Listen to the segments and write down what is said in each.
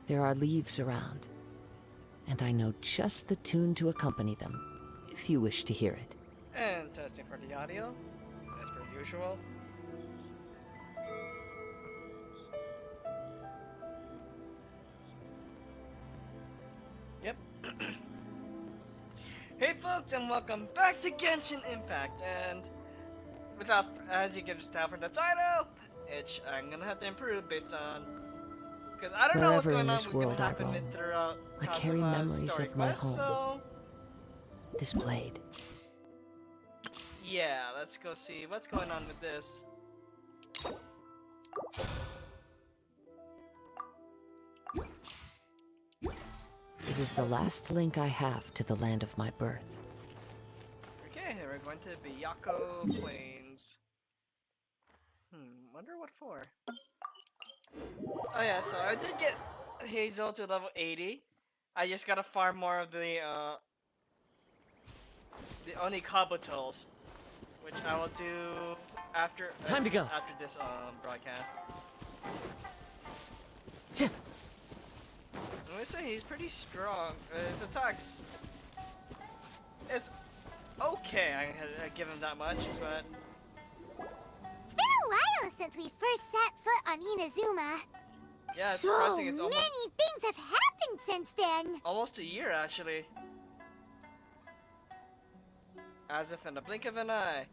There are leaves around, and I know just the tune to accompany them, if you wish to hear it. And testing for the audio, as per usual. Yep. Hey folks, and welcome back to Genshin Impact. And without, as you can just tell from the title, I'm gonna have to improve based on, because I don't know what's Wherever going in on this with gonna world I happen roam, throughout I carry Kazuha's memories story of my quest. home. So This blade. yeah, let's go see what's going on with this. It is the last link I have to the land of my birth. Okay, we're going to Byakuya Plains. Wonder what for. Oh yeah, so I did get Heizou to level 80. I just gotta farm more of the Onikabutos, which I will do after Time to go. after this broadcast. I'm gonna say he's pretty strong. His attacks, it's okay. I give him that much, but It's been a while since we first set foot on Inazuma. yeah, it's So surprising. It's almost many things have happened since then. almost a year actually. As if in a blink of an eye,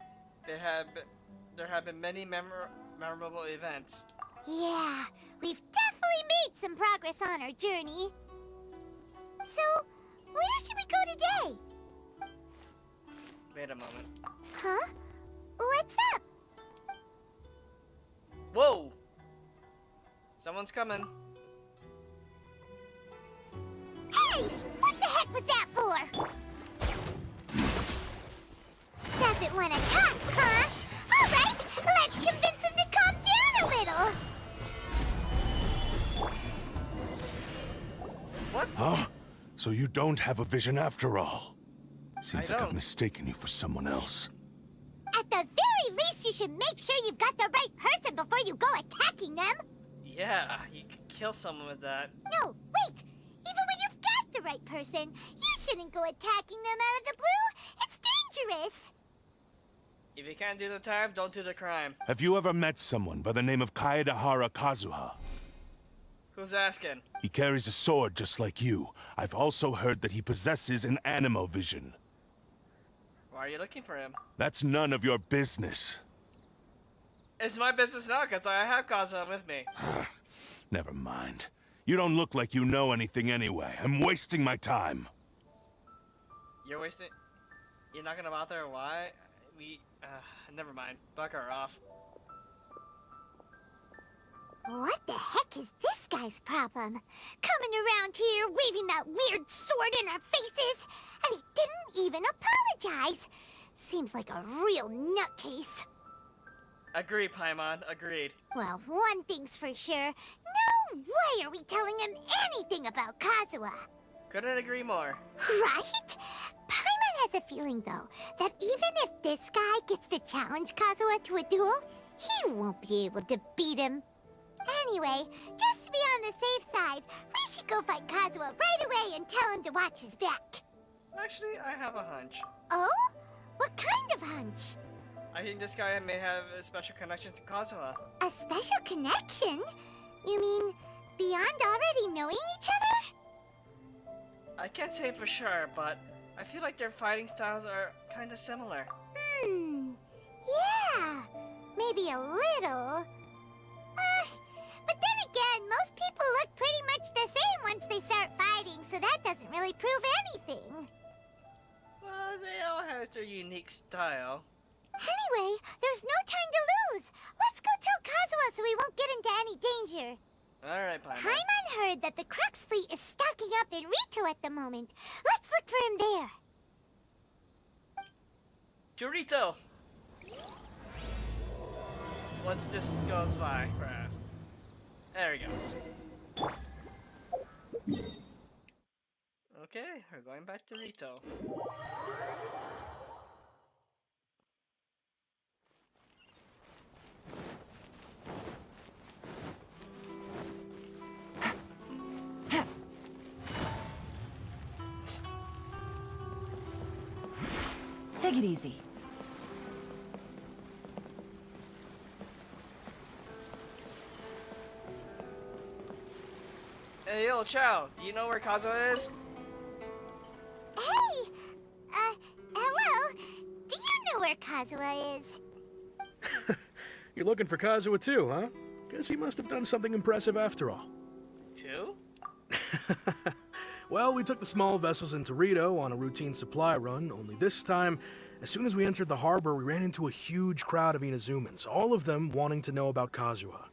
there have been many memorable events. Yeah, we've definitely made some progress on our journey. So, where should we go today? Wait a moment. Huh? What's up? Whoa! Someone's coming. Hey! What the heck was that for? Doesn't want to talk, huh? Alright, let's convince him to calm down a little. What? Huh? So you don't have a vision after all? I Seems like I've don't. mistaken you for someone else. At the very least, you should make sure you've got the right person before you go attacking them. Yeah, you could kill someone with that. No, wait! Even when you've got the right person, you shouldn't go attacking them out of the blue. It's dangerous. If you can't do the time, don't do the crime. Have you ever met someone by the name of Kazuha? Who's asking? He carries a sword just like you. I've also heard that he possesses an animal vision. Why are you looking for him? That's none of your business. It's my business now, because I have Kazuha with me. Never mind. You don't look like you know anything anyway. I'm wasting my time. You're wasting... You're not gonna bother? Why? Never mind. Bug her off. What the heck is this guy's problem? Coming around here, waving that weird sword in our faces, and he didn't even apologize. Seems like a real nutcase. Agreed, Paimon. Agreed. Well, one thing's for sure. No way are we telling him anything about Kazuha. Couldn't agree more. Right? Paimon has a feeling, though, that even if this guy gets to challenge Kazuha to a duel, he won't be able to beat him. Anyway, just to be on the safe side, we should go fight Kazuha right away and tell him to watch his back. Actually, I have a hunch. Oh? What kind of hunch? I think this guy may have a special connection to Kazuha. A special connection? You mean beyond already knowing each other? I can't say for sure, but I feel like their fighting styles are kinda similar. Yeah, maybe a little. But then again, most people look pretty much the same once they start fighting, so that doesn't really prove anything. Well, they all has their unique style. Anyway, there's no time to lose. Let's go tell Kazuha so we won't get into any danger. Alright, Paimon. Paimon heard that the Crux fleet is stocking up in Rito at the moment. Let's look for him there. Dorito! Once this goes by first. There we go. Okay, we're going back to Rito. Take it easy. Hey, yo, Chow, do you know where Kazuha is? Hey! Hello? Do you know where Kazuha is? You're looking for Kazuha too, huh? Guess he must have done something impressive after all. Two? Well, we took the small vessels into Rito on a routine supply run, only this time, as soon as we entered the harbor, we ran into a huge crowd of Inazumans, all of them wanting to know about Kazuha.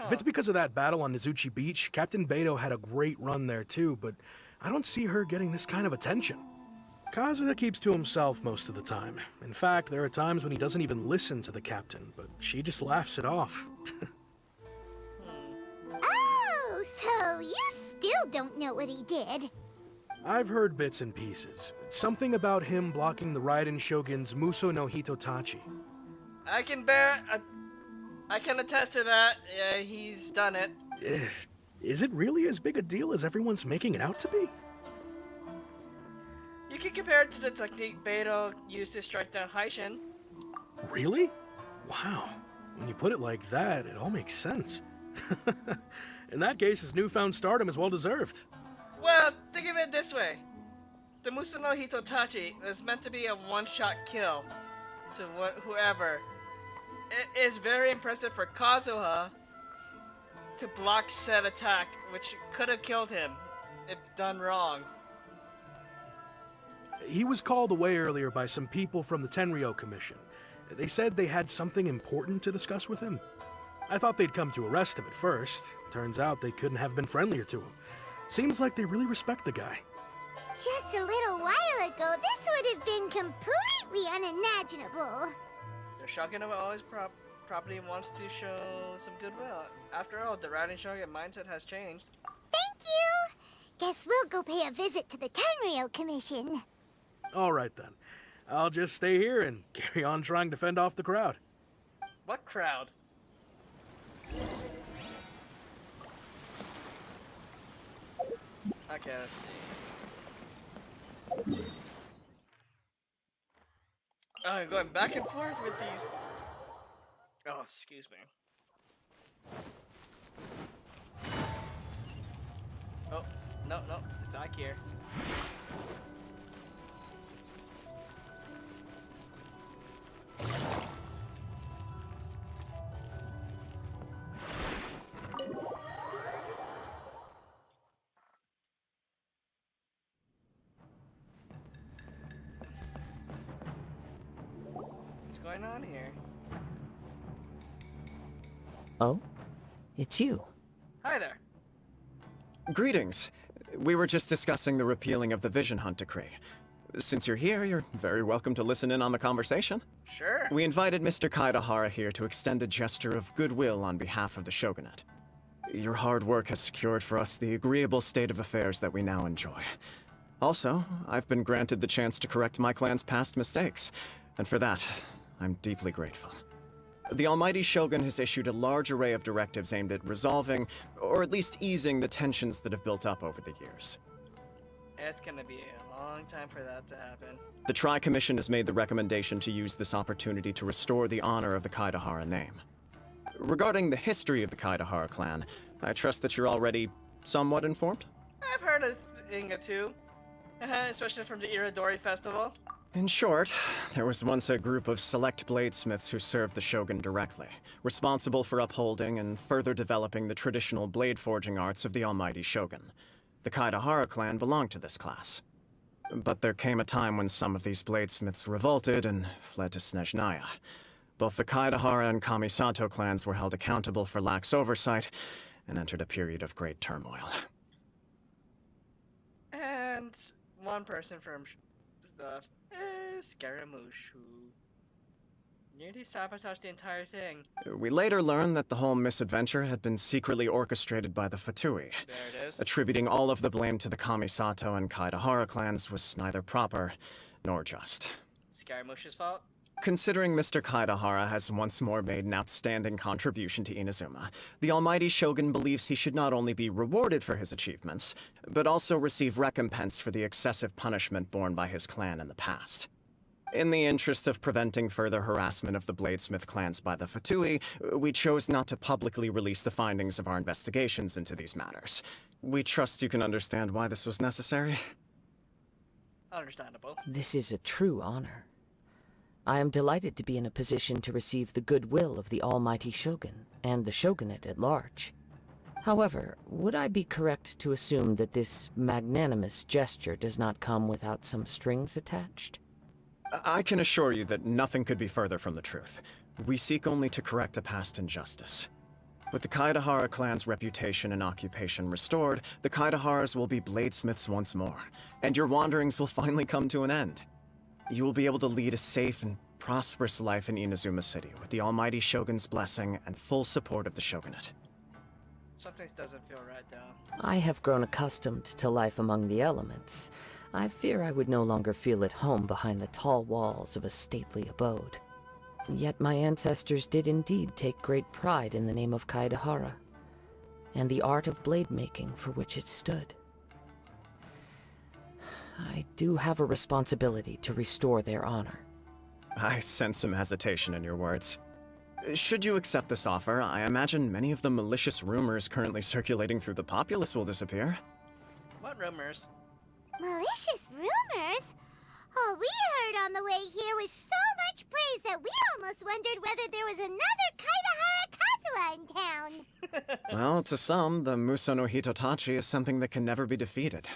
If it's because of that battle on Nizuchi Beach, Captain Beto had a great run there too, but I don't see her getting this kind of attention. Kazuha keeps to himself most of the time. In fact, there are times when he doesn't even listen to the captain, but she just laughs it off. Oh, so you still don't know what he did? I've heard bits and pieces. Something about him blocking the Raiden Shogun's Muso no Hitotachi. I can attest to that. Yeah, he's done it. Is it really as big a deal as everyone's making it out to be? You can compare it to the technique Beto used to strike down Heizou. Really? Wow. When you put it like that, it all makes sense. In that case, his newfound stardom is well deserved. Well, think of it this way. The Muso no Hitotachi is meant to be a one-shot kill to whoever. It is very impressive for Kazuha to block said attack, which could have killed him if done wrong. He was called away earlier by some people from the Tenryo Commission. They said they had something important to discuss with him. I thought they'd come to arrest him at first. Turns out they couldn't have been friendlier to him. Seems like they really respect the guy. Just a little while ago, this would have been completely unimaginable. The Shogun of always probably wants to show some goodwill. After all, the Raiden Shogun mindset has changed. Thank you! Guess we'll go pay a visit to the Tenryo Commission. All right then. I'll just stay here and carry on trying to fend off the crowd. What crowd? Okay, let's see. Oh, I'm going back and forth with these. Oh, excuse me. Oh, no, it's back here. What's going on here? Oh? It's you. Hi there. Greetings. We were just discussing the repealing of the Vision Hunt Decree. Since you're here, you're very welcome to listen in on the conversation. Sure. We invited Mr. Kaidahara here to extend a gesture of goodwill on behalf of the Shogunate. Your hard work has secured for us the agreeable state of affairs that we now enjoy. Also, I've been granted the chance to correct my clan's past mistakes, and for that, I'm deeply grateful. The Almighty Shogun has issued a large array of directives aimed at resolving, or at least easing, the tensions that have built up over the years. It's gonna be a long time for that to happen. The Tri-Commission has made the recommendation to use this opportunity to restore the honor of the Kaidahara name. Regarding the history of the Kaidahara clan, I trust that you're already somewhat informed? I've heard a thing or two, especially from the Iridori Festival. In short, there was once a group of select bladesmiths who served the Shogun directly, responsible for upholding and further developing the traditional blade forging arts of the Almighty Shogun. The Kaidahara clan belonged to this class. But there came a time when some of these bladesmiths revolted and fled to Snezhnaya. Both the Kaidahara and Kamisato clans were held accountable for lax oversight and entered a period of great turmoil. And one person from stuff is Scaramouche, who nearly sabotaged the entire thing. We later learned that the whole misadventure had been secretly orchestrated by the Fatui. There it is. Attributing all of the blame to the Kamisato and Kaidahara clans was neither proper nor just. Scaramouche's fault? Considering Mr. Kaidahara has once more made an outstanding contribution to Inazuma, the Almighty Shogun believes he should not only be rewarded for his achievements, but also receive recompense for the excessive punishment borne by his clan in the past. In the interest of preventing further harassment of the Bladesmith clans by the Fatui, we chose not to publicly release the findings of our investigations into these matters. We trust you can understand why this was necessary. Understandable. This is a true honor. I am delighted to be in a position to receive the goodwill of the almighty Shogun, and the Shogunate at large. However, would I be correct to assume that this magnanimous gesture does not come without some strings attached? I can assure you that nothing could be further from the truth. We seek only to correct a past injustice. With the Kaedahara clan's reputation and occupation restored, the Kaedaharas will be bladesmiths once more, and your wanderings will finally come to an end. You will be able to lead a safe and prosperous life in Inazuma City, with the almighty Shogun's blessing and full support of the Shogunate. Something doesn't feel right, though. I have grown accustomed to life among the elements. I fear I would no longer feel at home behind the tall walls of a stately abode. Yet my ancestors did indeed take great pride in the name of Kaedahara, and the art of blade making for which it stood. I do have a responsibility to restore their honor. I sense some hesitation in your words. Should you accept this offer, I imagine many of the malicious rumors currently circulating through the populace will disappear. What rumors? Malicious rumors? All we heard on the way here was so much praise that we almost wondered whether there was another Kaedahara Kazuha in town. Well, to some, the Muso no Hitotachi is something that can never be defeated.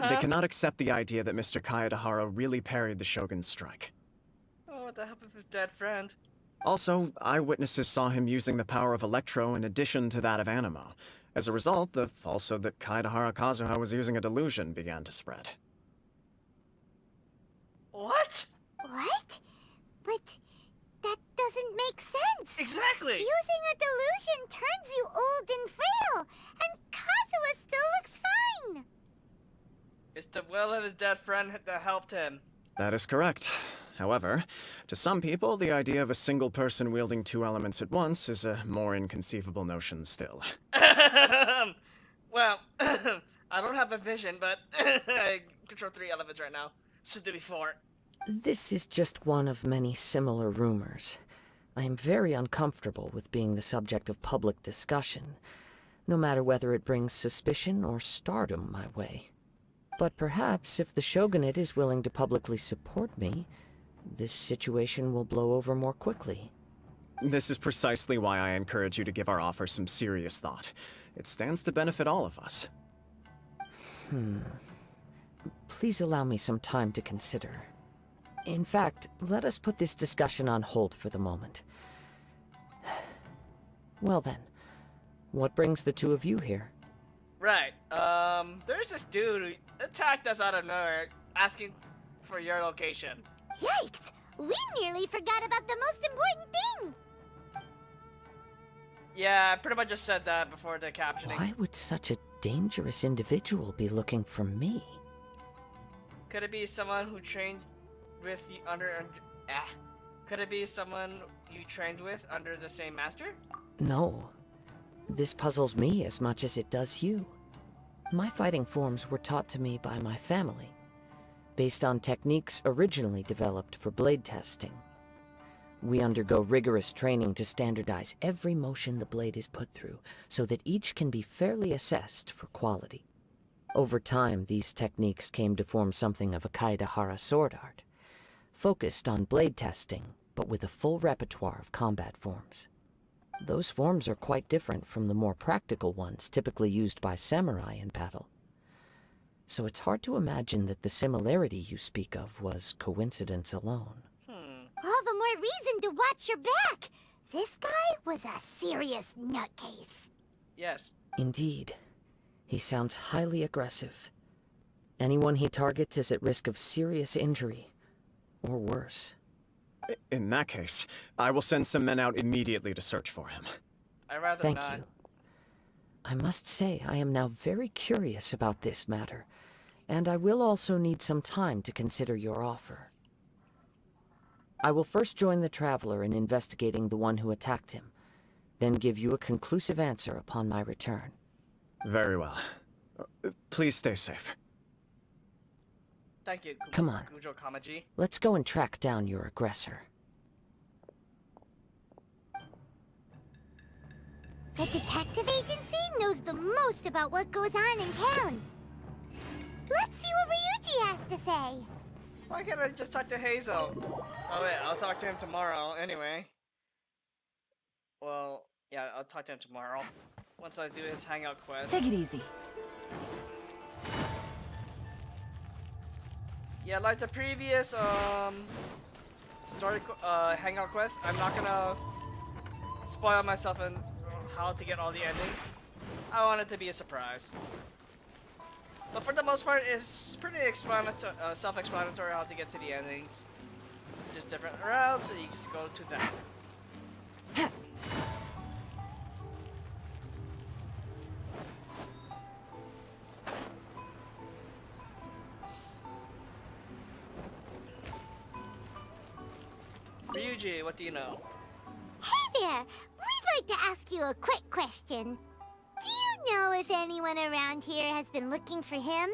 They cannot accept the idea that Mr. Kaedahara really parried the Shogun's strike. Oh, what the hell with his dead friend? Also, eyewitnesses saw him using the power of Electro in addition to that of Animo. As a result, the falsehood that Kaedahara Kazuha was using a delusion began to spread. What? What? But that doesn't make sense. Exactly! Using a delusion turns you old and frail, and Kazuha still looks fine. It's the will of his dead friend that helped him. That is correct. However, to some people, the idea of a single person wielding two elements at once is a more inconceivable notion still. Well, I don't have a vision, but I control 3 elements right now. Soon to be 4. This is just one of many similar rumors. I am very uncomfortable with being the subject of public discussion, no matter whether it brings suspicion or stardom my way. But perhaps if the Shogunate is willing to publicly support me, this situation will blow over more quickly. This is precisely why I encourage you to give our offer some serious thought. It stands to benefit all of us. Please allow me some time to consider. In fact, let us put this discussion on hold for the moment. Well then, what brings the two of you here? Right, there's this dude who attacked us out of nowhere, asking for your location. Yikes! We nearly forgot about the most important thing! Yeah, I pretty much just said that before the captioning. Why would such a dangerous individual be looking for me? Could it be someone who trained with you Could it be someone you trained with under the same master? No. This puzzles me as much as it does you. My fighting forms were taught to me by my family, based on techniques originally developed for blade testing. We undergo rigorous training to standardize every motion the blade is put through, so that each can be fairly assessed for quality. Over time, these techniques came to form something of a Kaedahara sword art, focused on blade testing, but with a full repertoire of combat forms. Those forms are quite different from the more practical ones typically used by samurai in battle. So it's hard to imagine that the similarity you speak of was coincidence alone. All the more reason to watch your back! This guy was a serious nutcase. Yes. Indeed. He sounds highly aggressive. Anyone he targets is at risk of serious injury, or worse. In that case, I will send some men out immediately to search for him. I'd rather Thank not. you. I must say I am now very curious about this matter, and I will also need some time to consider your offer. I will first join the Traveler in investigating the one who attacked him, then give you a conclusive answer upon my return. Very well. Please stay safe. Thank you, Come on. Kujo Kamaji. Let's go and track down your aggressor. The detective agency knows the most about what goes on in town. Let's see what Ryuji has to say. Why can't I just talk to Heizou? Oh wait, I'll talk to him tomorrow anyway. Well, yeah, I'll talk to him tomorrow. Once I do his hangout quest. Take it easy. Yeah, like the previous hangout quest, I'm not gonna spoil myself in how to get all the endings. I want it to be a surprise. But for the most part, it's pretty self-explanatory how to get to the endings. Just different routes, so you just go to that. Ryuji, what do you know? Hey there! We'd like to ask you a quick question. Do you know if anyone around here has been looking for him?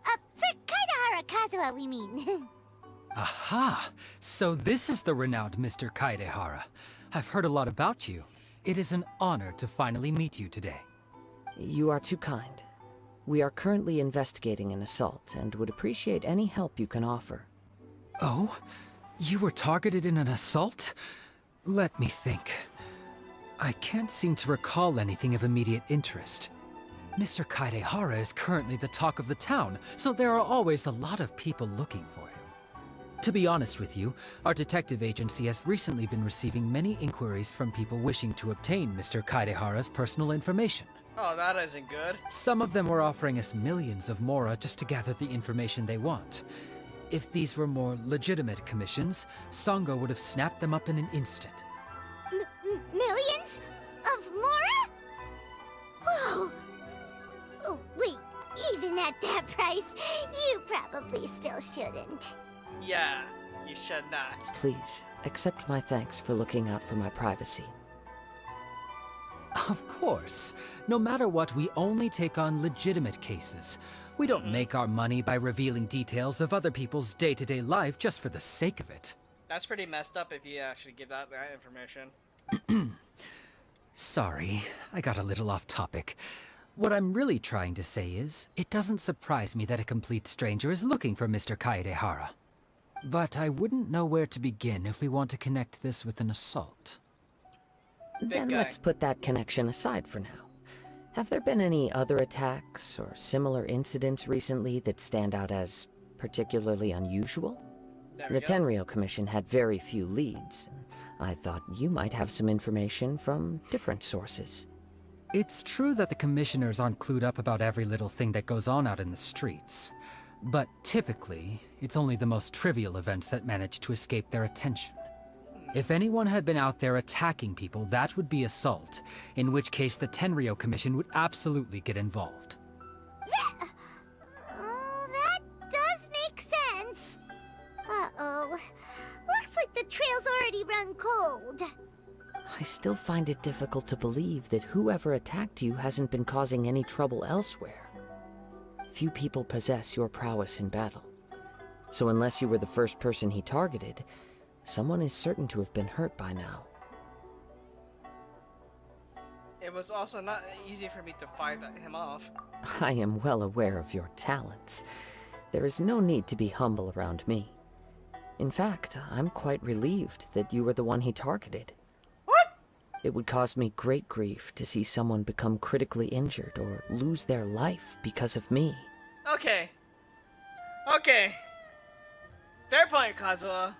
For Kaidahara Kazuha, we mean. Aha! So this is the renowned Mr. Kaidehara. I've heard a lot about you. It is an honor to finally meet you today. You are too kind. We are currently investigating an assault and would appreciate any help you can offer. Oh? You were targeted in an assault? Let me think. I can't seem to recall anything of immediate interest. Mr. Kaidehara is currently the talk of the town, so there are always a lot of people looking for him. To be honest with you, our detective agency has recently been receiving many inquiries from people wishing to obtain Mr. Kaidehara's personal information. Oh, that isn't good. Some of them were offering us millions of mora just to gather the information they want. If these were more legitimate commissions, Sango would have snapped them up in an instant. Millions? Of mora? Whoa! Oh, wait, even at that price, you probably still shouldn't. Yeah, you should not. Please, accept my thanks for looking out for my privacy. Of course. No matter what, we only take on legitimate cases. We don't make our money by revealing details of other people's day-to-day life just for the sake of it. That's pretty messed up if you actually give out that information. Sorry, I got a little off topic. What I'm really trying to say is, it doesn't surprise me that a complete stranger is looking for Mr. Kaedehara. But I wouldn't know where to begin if we want to connect this with an assault. Then guy. let's put that connection aside for now. Have there been any other attacks or similar incidents recently that stand out as particularly unusual? There we The go. Tenryou Commission had very few leads. I thought you might have some information from different sources. It's true that the commissioners aren't clued up about every little thing that goes on out in the streets. But typically, it's only the most trivial events that manage to escape their attention. If anyone had been out there attacking people, that would be assault, in which case the Tenryou Commission would absolutely get involved. Oh, that does make sense. Uh-oh. Looks like the trail's already run cold. I still find it difficult to believe that whoever attacked you hasn't been causing any trouble elsewhere. Few people possess your prowess in battle. So unless you were the first person he targeted, someone is certain to have been hurt by now. It was also not easy for me to fight him off. I am well aware of your talents. There is no need to be humble around me. In fact, I'm quite relieved that you were the one he targeted. What? It would cause me great grief to see someone become critically injured or lose their life because of me. Okay. Okay. Fair point, Kazuha.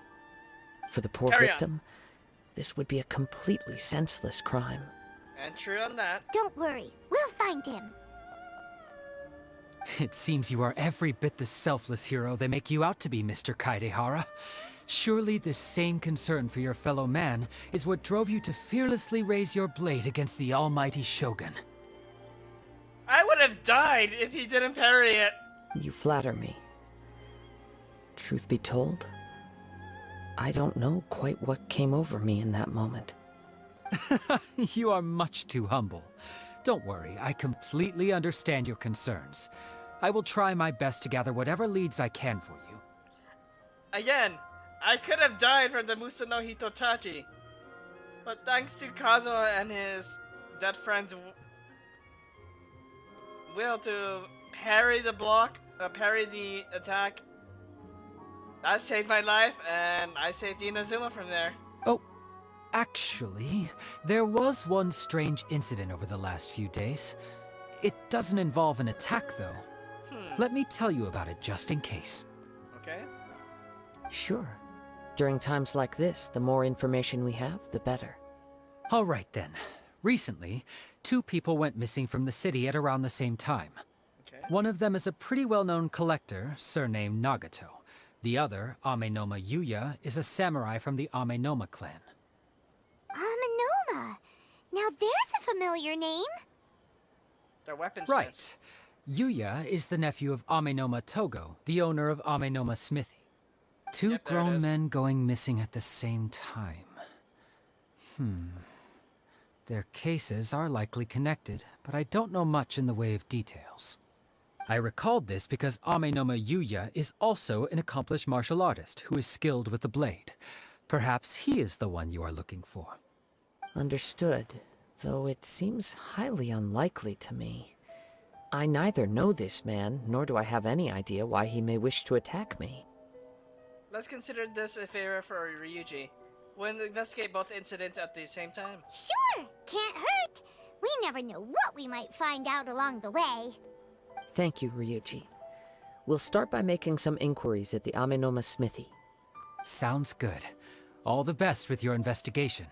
For the poor Carry on. victim, this would be a completely senseless crime. And true on that. Don't worry, we'll find him. It seems you are every bit the selfless hero they make you out to be, Mr. Kaedehara. Surely this same concern for your fellow man is what drove you to fearlessly raise your blade against the almighty Shogun. I would have died if he didn't parry it. You flatter me. Truth be told, I don't know quite what came over me in that moment. You are much too humble. Don't worry, I completely understand your concerns. I will try my best to gather whatever leads I can for you. Again, I could have died from the Musuno Hitotachi. But thanks to Kazuha and his dead friend's will to parry the attack, that saved my life, and I saved Inazuma from there. Oh, actually, there was one strange incident over the last few days. It doesn't involve an attack, though. Let me tell you about it just in case. Okay. Sure. During times like this, the more information we have, the better. All right then. Recently, 2 people went missing from the city at around the same time. Okay. One of them is a pretty well-known collector, surnamed Nagato. The other, Amenoma Yuya, is a samurai from the Amenoma clan. Amenoma. Now there's a familiar name. They're weapons. Right. Yuya is the nephew of Amenoma Togo, the owner of Amenoma Smithy. 2 Yep, there it grown is. men going missing at the same time. Their cases are likely connected, but I don't know much in the way of details. I recalled this because Amenoma Yuya is also an accomplished martial artist who is skilled with the blade. Perhaps he is the one you are looking for. Understood, though it seems highly unlikely to me. I neither know this man, nor do I have any idea why he may wish to attack me. Let's consider this a favor for Ryuji. We'll investigate both incidents at the same time. Sure, can't hurt. We never know what we might find out along the way. Thank you, Ryuji. We'll start by making some inquiries at the Amenoma Smithy. Sounds good. All the best with your investigation.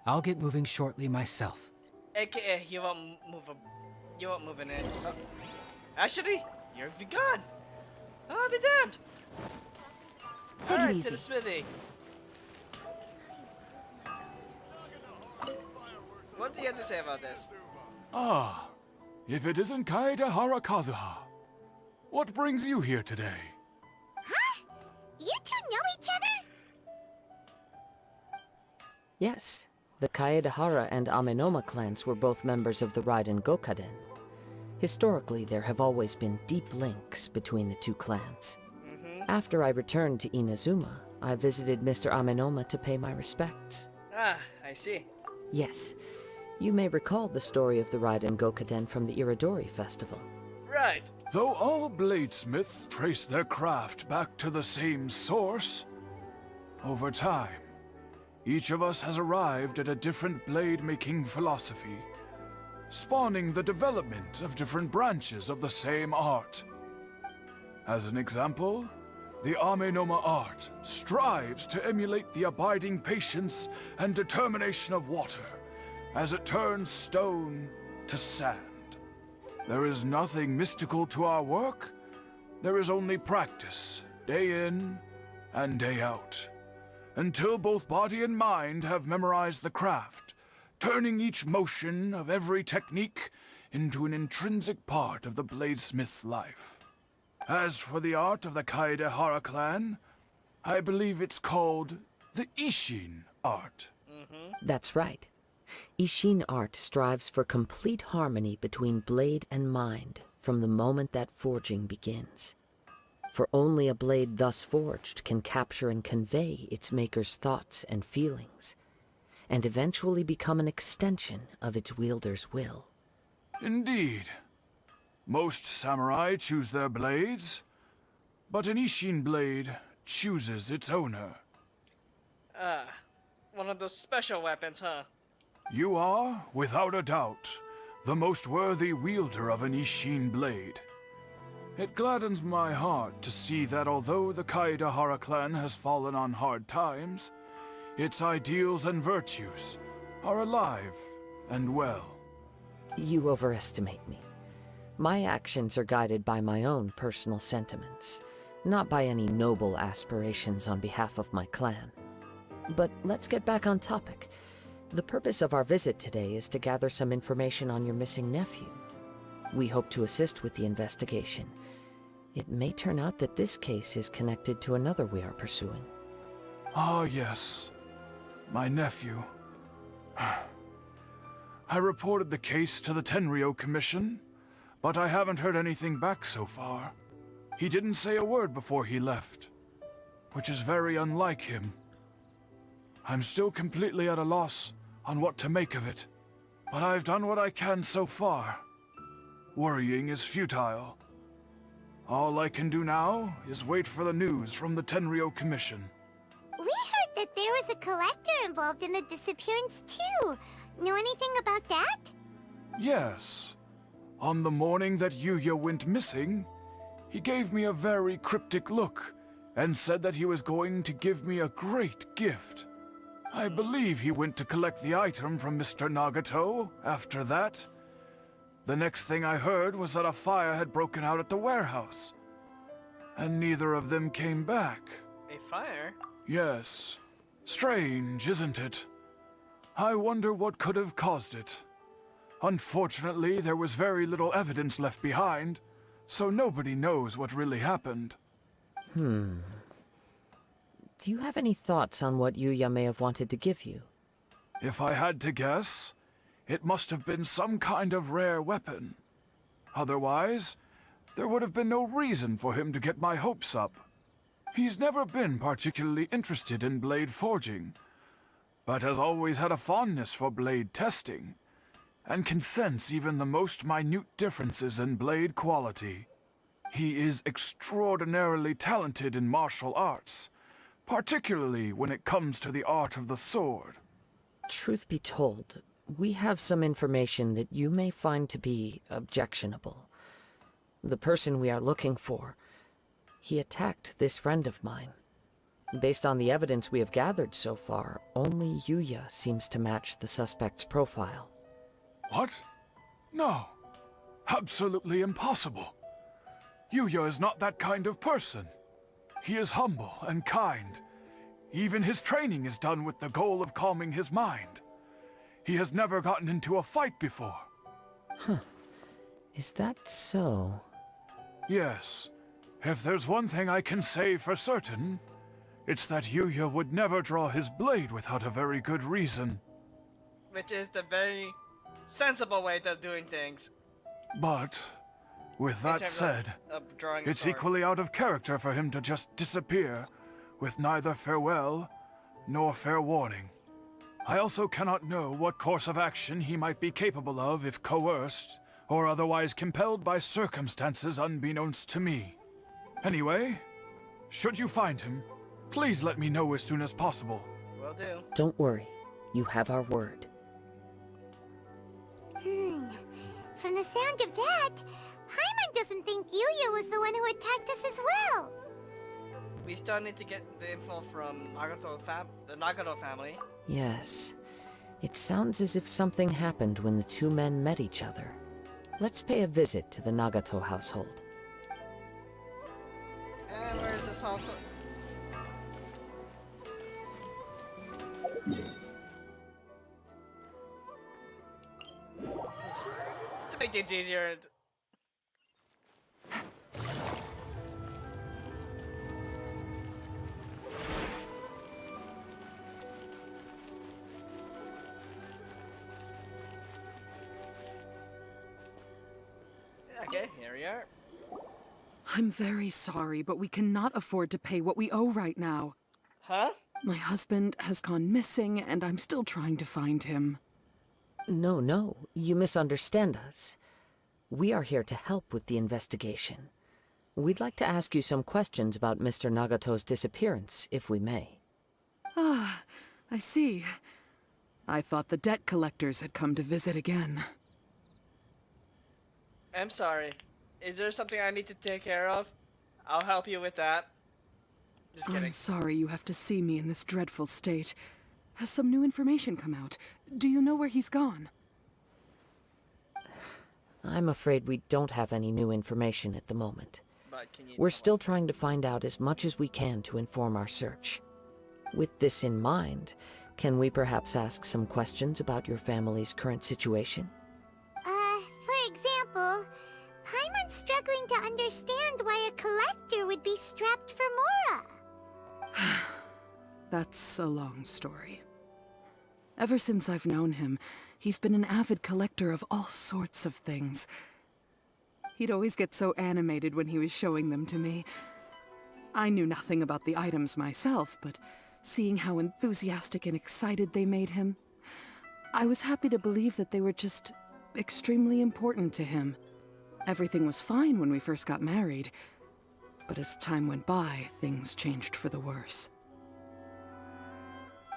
I'll get moving shortly myself. AKA, you won't move in it. Oh. Actually, you'll be gone. I'll be damned. Take it Alright, easy. to the smithy. What do you have to say about this? Ah, if it isn't Kaedehara Kazuha. What brings you here today? Huh? You two know each other? Yes, the Kaedehara and Amenoma clans were both members of the Raiden Gokaden. Historically, there have always been deep links between the 2 clans. After I returned to Inazuma, I visited Mr. Amenoma to pay my respects. Ah, I see. Yes, you may recall the story of the Raiden Gokaden from the Iridori Festival. Right. Though all bladesmiths trace their craft back to the same source, over time, each of us has arrived at a different blade-making philosophy, spawning the development of different branches of the same art. As an example, the Amenoma art strives to emulate the abiding patience and determination of water as it turns stone to sand. There is nothing mystical to our work. There is only practice, day in and day out, until both body and mind have memorized the craft, turning each motion of every technique into an intrinsic part of the bladesmith's life. As for the art of the Kaedehara clan, I believe it's called the Ishin art. That's right. Ishin art strives for complete harmony between blade and mind from the moment that forging begins. For only a blade thus forged can capture and convey its maker's thoughts and feelings, and eventually become an extension of its wielder's will. Indeed. Most samurai choose their blades, but an Ishin blade chooses its owner. Ah, one of those special weapons, huh? You are, without a doubt, the most worthy wielder of an Ishin blade. It gladdens my heart to see that although the Kaedehara clan has fallen on hard times, its ideals and virtues are alive and well. You overestimate me. My actions are guided by my own personal sentiments, not by any noble aspirations on behalf of my clan. But let's get back on topic. The purpose of our visit today is to gather some information on your missing nephew. We hope to assist with the investigation. It may turn out that this case is connected to another we are pursuing. Ah, yes. My nephew. I reported the case to the Tenryo Commission, but I haven't heard anything back so far. He didn't say a word before he left, which is very unlike him. I'm still completely at a loss on what to make of it, but I've done what I can so far. Worrying is futile. All I can do now is wait for the news from the Tenryo Commission. We heard that there was a collector involved in the disappearance too. Know anything about that? Yes. On the morning that Yuya went missing, he gave me a very cryptic look and said that he was going to give me a great gift. I believe he went to collect the item from Mr. Nagato after that. The next thing I heard was that a fire had broken out at the warehouse, and neither of them came back. A fire? Yes. Strange, isn't it? I wonder what could have caused it. Unfortunately, there was very little evidence left behind, so nobody knows what really happened. Do you have any thoughts on what Yuya may have wanted to give you? If I had to guess, it must have been some kind of rare weapon. Otherwise, there would have been no reason for him to get my hopes up. He's never been particularly interested in blade forging, but has always had a fondness for blade testing, and can sense even the most minute differences in blade quality. He is extraordinarily talented in martial arts, particularly when it comes to the art of the sword. Truth be told, we have some information that you may find to be objectionable. The person we are looking for, he attacked this friend of mine. Based on the evidence we have gathered so far, only Yuya seems to match the suspect's profile. What? No. Absolutely impossible. Yuya is not that kind of person. He is humble and kind. Even his training is done with the goal of calming his mind. He has never gotten into a fight before. Is that so? Yes. If there's one thing I can say for certain, it's that Yuya would never draw his blade without a very good reason. Which is the very sensible way of doing things. But, with that said, Drawing a it's sword. equally out of character for him to just disappear, with neither farewell nor fair warning. I also cannot know what course of action he might be capable of if coerced, or otherwise compelled by circumstances unbeknownst to me. Anyway, should you find him, please let me know as soon as possible. Will do. Don't worry, you have our word. From the sound of that, Paimon doesn't think Yuya was the one who attacked us as well. We still need to get the info from the Nagato family. Yes. It sounds as if something happened when the two men met each other. Let's pay a visit to the Nagato household. And where is this household? To make things easier. Okay, here we are. I'm very sorry, but we cannot afford to pay what we owe right now. Huh? My husband has gone missing, and I'm still trying to find him. No, you misunderstand us. We are here to help with the investigation. We'd like to ask you some questions about Mr. Nagato's disappearance, if we may. Ah, I see. I thought the debt collectors had come to visit again. I'm sorry. Is there something I need to take care of? I'll help you with that. Just kidding. I'm sorry you have to see me in this dreadful state. Has some new information come out? Do you know where he's gone? I'm afraid we don't have any new information at the moment. But can you We're tell still us? trying to find out as much as we can to inform our search. With this in mind, can we perhaps ask some questions about your family's current situation? For example, Paimon's struggling to understand why a collector would be strapped for Mora. That's a long story. Ever since I've known him, he's been an avid collector of all sorts of things. He'd always get so animated when he was showing them to me. I knew nothing about the items myself, but seeing how enthusiastic and excited they made him, I was happy to believe that they were just extremely important to him. Everything was fine when we first got married, but as time went by, things changed for the worse.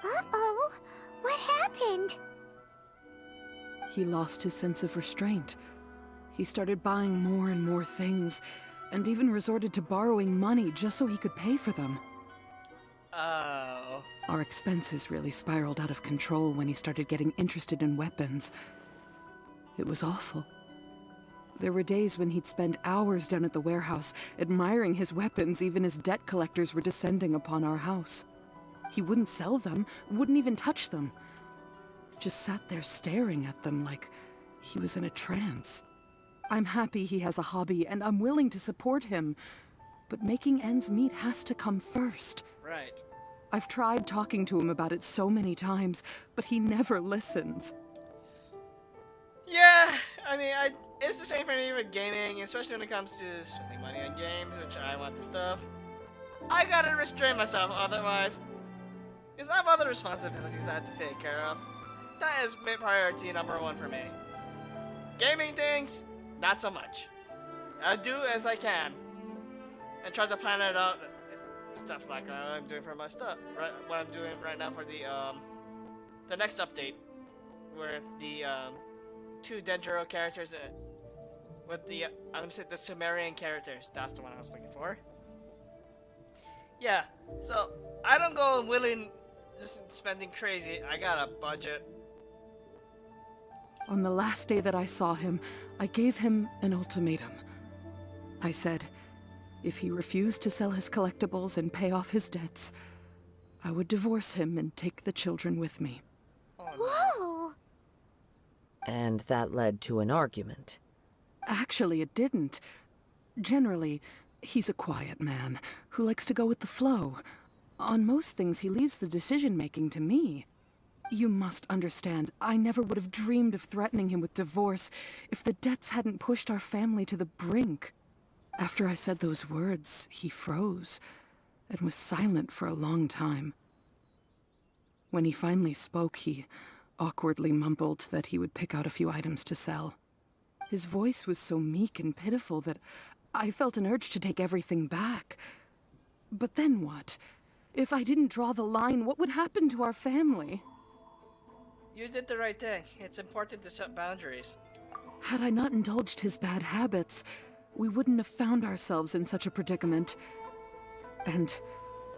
Uh-oh. What happened? He lost his sense of restraint. He started buying more and more things, and even resorted to borrowing money just so he could pay for them. Oh. Our expenses really spiraled out of control when he started getting interested in weapons. It was awful. There were days when he'd spend hours down at the warehouse, admiring his weapons even as debt collectors were descending upon our house. He wouldn't sell them, wouldn't even touch them. Just sat there staring at them like he was in a trance. I'm happy he has a hobby, and I'm willing to support him. But making ends meet has to come first. Right. I've tried talking to him about it so many times, but he never listens. Yeah, I mean, it's the same for me with gaming, especially when it comes to spending money on games, which I want the stuff. I gotta restrain myself otherwise, because I have other responsibilities I have to take care of. That is priority number one for me. Gaming things, not so much. I do as I can, and try to plan it out. Stuff like what I'm doing for my stuff, right? What I'm doing right now for the next update, with the 2 Dendro characters, with the I'm gonna say the Sumerian characters. That's the one I was looking for. Yeah, so I don't go willing, just spending crazy. I got a budget. On the last day that I saw him, I gave him an ultimatum. I said, if he refused to sell his collectibles and pay off his debts, I would divorce him and take the children with me. Whoa! And that led to an argument. Actually, it didn't. Generally, he's a quiet man who likes to go with the flow. On most things, he leaves the decision-making to me. You must understand, I never would have dreamed of threatening him with divorce if the debts hadn't pushed our family to the brink. After I said those words, he froze and was silent for a long time. When he finally spoke, he awkwardly mumbled that he would pick out a few items to sell. His voice was so meek and pitiful that I felt an urge to take everything back. But then what? If I didn't draw the line, what would happen to our family? You did the right thing. It's important to set boundaries. Had I not indulged his bad habits, we wouldn't have found ourselves in such a predicament. And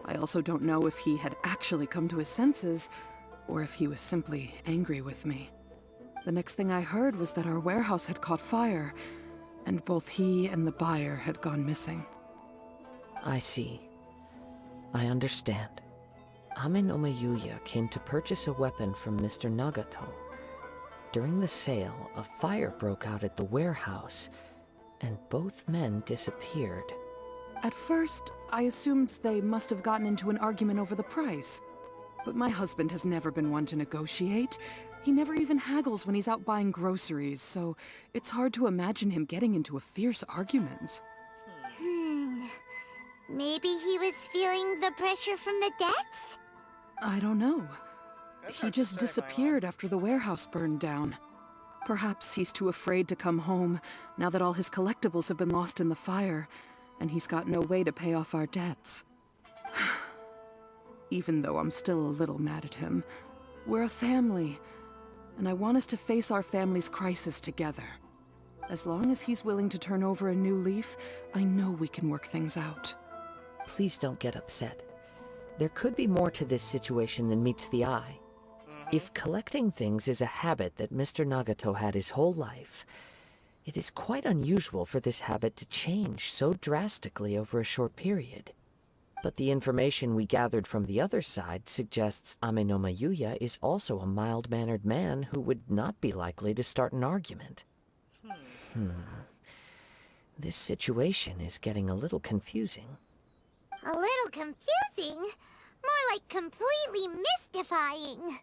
I also don't know if he had actually come to his senses, or if he was simply angry with me. The next thing I heard was that our warehouse had caught fire, and both he and the buyer had gone missing. I see. I understand. Ame no Mayuya came to purchase a weapon from Mr. Nagato. During the sale, a fire broke out at the warehouse, and both men disappeared. At first, I assumed they must have gotten into an argument over the price. But my husband has never been one to negotiate. He never even haggles when he's out buying groceries, so it's hard to imagine him getting into a fierce argument. Maybe he was feeling the pressure from the debts? I don't know. That's He hard to just say, disappeared after the warehouse burned down. Perhaps he's too afraid to come home now that all his collectibles have been lost in the fire, and he's got no way to pay off our debts. Even though I'm still a little mad at him, we're a family, and I want us to face our family's crisis together. As long as he's willing to turn over a new leaf, I know we can work things out. Please don't get upset. There could be more to this situation than meets the eye. If collecting things is a habit that Mr. Nagato had his whole life, it is quite unusual for this habit to change so drastically over a short period. But the information we gathered from the other side suggests Ame no Mayuya is also a mild-mannered man who would not be likely to start an argument. This situation is getting a little confusing. A little confusing? More like completely mystifying.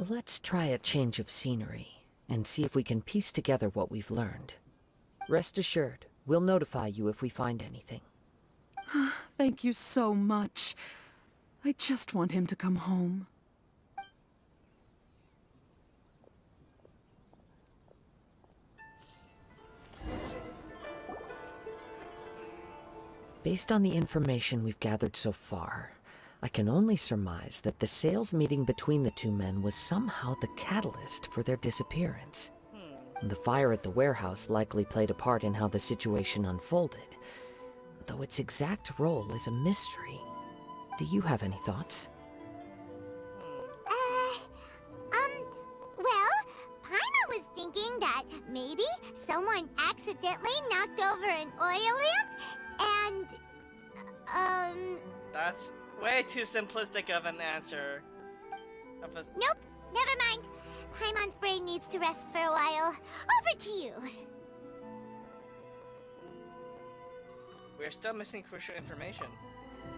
Let's try a change of scenery and see if we can piece together what we've learned. Rest assured, we'll notify you if we find anything. Thank you so much. I just want him to come home. Based on the information we've gathered so far, I can only surmise that the sales meeting between the two men was somehow the catalyst for their disappearance. The fire at the warehouse likely played a part in how the situation unfolded, though its exact role is a mystery. Do you have any thoughts? Well, Paimon was thinking that maybe someone accidentally knocked over an oil lamp and, That's way too simplistic of an answer. Nope, never mind. Paimon's brain needs to rest for a while. Over to you. We're still missing crucial information.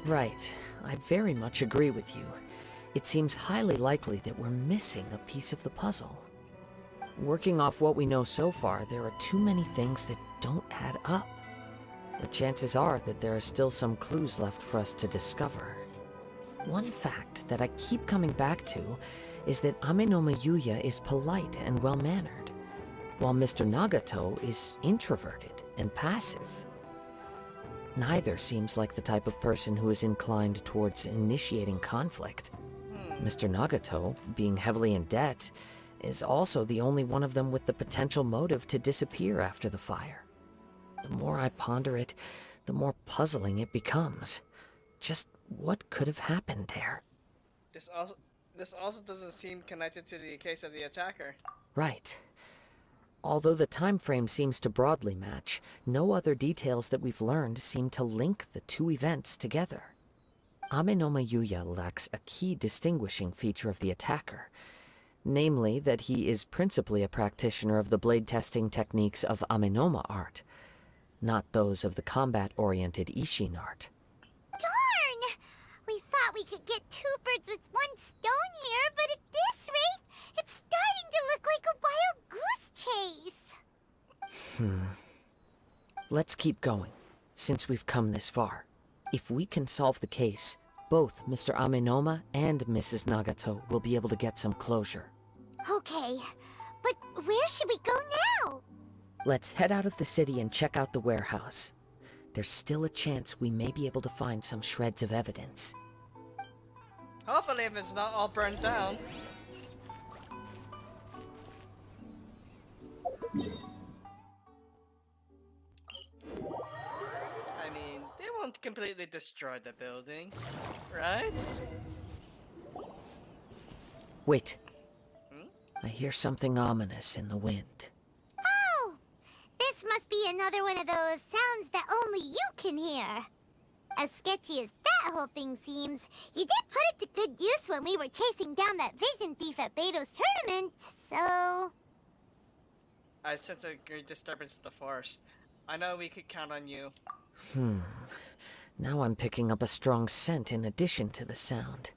Right. I very much agree with you. It seems highly likely that we're missing a piece of the puzzle. Working off what we know so far, there are too many things that don't add up. The chances are that there are still some clues left for us to discover. One fact that I keep coming back to is that Amenoma Yuya is polite and well-mannered, while Mr. Nagato is introverted and passive. Neither seems like the type of person who is inclined towards initiating conflict. Mr. Nagato, being heavily in debt, is also the only one of them with the potential motive to disappear after the fire. The more I ponder it, the more puzzling it becomes. Just what could have happened there? This also doesn't seem connected to the case of the attacker. Right. Although the time frame seems to broadly match, no other details that we've learned seem to link the two events together. Amenoma Yuya lacks a key distinguishing feature of the attacker, namely that he is principally a practitioner of the blade testing techniques of Amenoma art, not those of the combat-oriented Ishin art. Darn! We thought we could get two birds with one stone here, but at this rate, it's starting to look like a wild goose chase. Let's keep going, since we've come this far. If we can solve the case, both Mr. Amenoma and Mrs. Nagato will be able to get some closure. Okay, but where should we go now? Let's head out of the city and check out the warehouse. There's still a chance we may be able to find some shreds of evidence. Hopefully if it's not all burned down. I mean, they won't completely destroy the building, right? Wait. I hear something ominous in the wind. Oh! This must be another one of those sounds that only you can hear. As sketchy as that whole thing seems, you did put it to good use when we were chasing down that vision thief at Beto's tournament, so... I sense a great disturbance in the force. I know we could count on you. Now I'm picking up a strong scent in addition to the sound.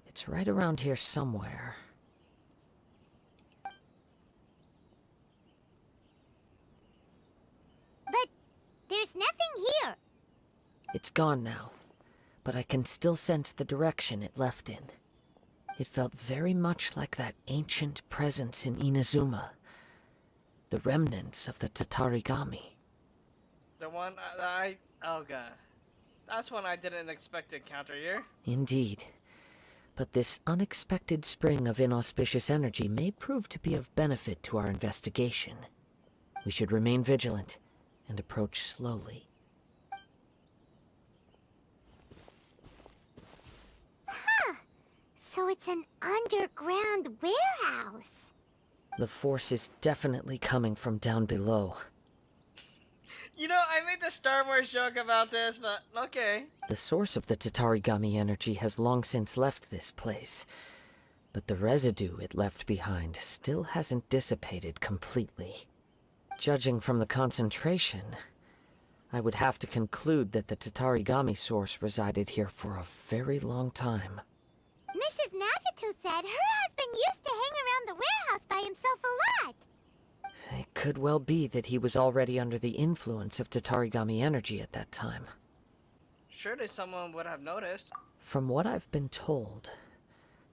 It's right around here somewhere. But there's nothing here. It's gone now, but I can still sense the direction it left in. It felt very much like that ancient presence in Inazuma. The remnants of the Tatarigami. The one oh god. That's one I didn't expect to encounter here. Indeed. But this unexpected spring of inauspicious energy may prove to be of benefit to our investigation. We should remain vigilant and approach slowly. So it's an underground warehouse. The force is definitely coming from down below. You know, I made the Star Wars joke about this, but okay. The source of the Tatarigami energy has long since left this place, but the residue it left behind still hasn't dissipated completely. Judging from the concentration, I would have to conclude that the Tatarigami source resided here for a very long time. Mrs. Nagato said her husband used to hang around the warehouse by himself a lot. It could well be that he was already under the influence of Tatarigami energy at that time. Surely someone would have noticed. From what I've been told,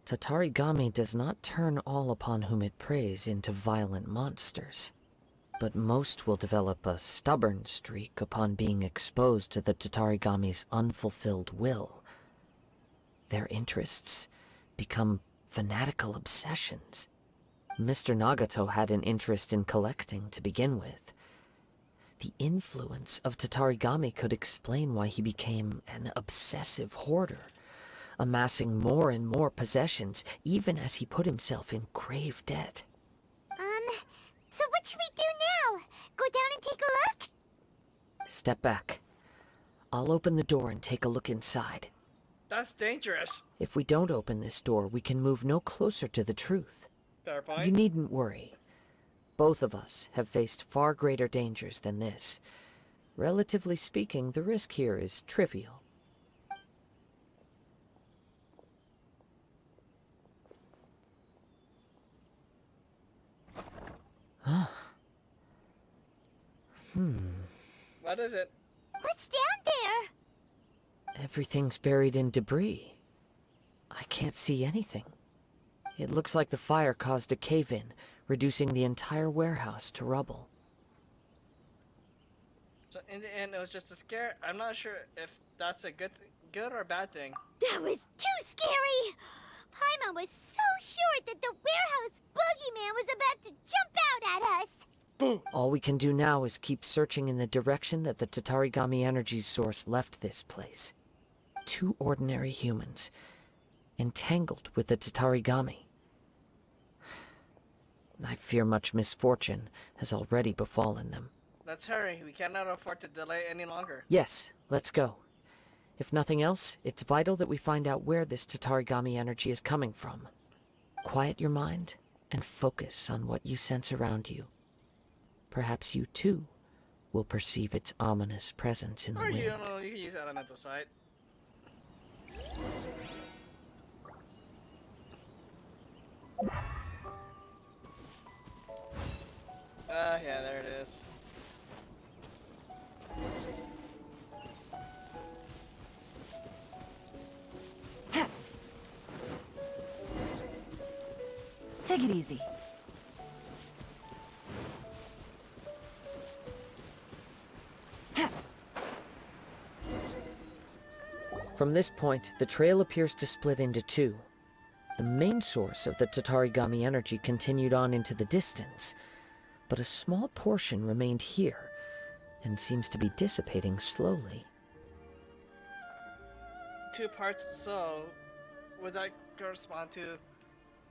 Tatarigami does not turn all upon whom it preys into violent monsters, but most will develop a stubborn streak upon being exposed to the Tatarigami's unfulfilled will. Their interests become fanatical obsessions. Mr. Nagato had an interest in collecting to begin with. The influence of Tatarigami could explain why he became an obsessive hoarder, amassing more and more possessions, even as he put himself in grave debt. So what should we do now? Go down and take a look? Step back. I'll open the door and take a look inside. That's dangerous. If we don't open this door, we can move no closer to the truth. Fair point. You needn't worry. Both of us have faced far greater dangers than this. Relatively speaking, the risk here is trivial. What is it? What's down there? Everything's buried in debris. I can't see anything. It looks like the fire caused a cave-in, reducing the entire warehouse to rubble. So in the end, it was just a scare. I'm not sure if that's a good or a bad thing. That was too scary! Paimon was so sure that the warehouse boogeyman was about to jump out at us! All we can do now is keep searching in the direction that the Tatarigami energy source left this place. 2 ordinary humans, entangled with the Tatarigami. I fear much misfortune has already befallen them. Let's hurry. We cannot afford to delay any longer. Yes, let's go. If nothing else, it's vital that we find out where this Tatarigami energy is coming from. Quiet your mind and focus on what you sense around you. Perhaps you too will perceive its ominous presence in the Or wind. you know, you can use elemental sight. Yeah, there it is. Take it easy. From this point, the trail appears to split into 2. The main source of the Tatarigami energy continued on into the distance, but a small portion remained here, and seems to be dissipating slowly. 2 parts, so would that correspond to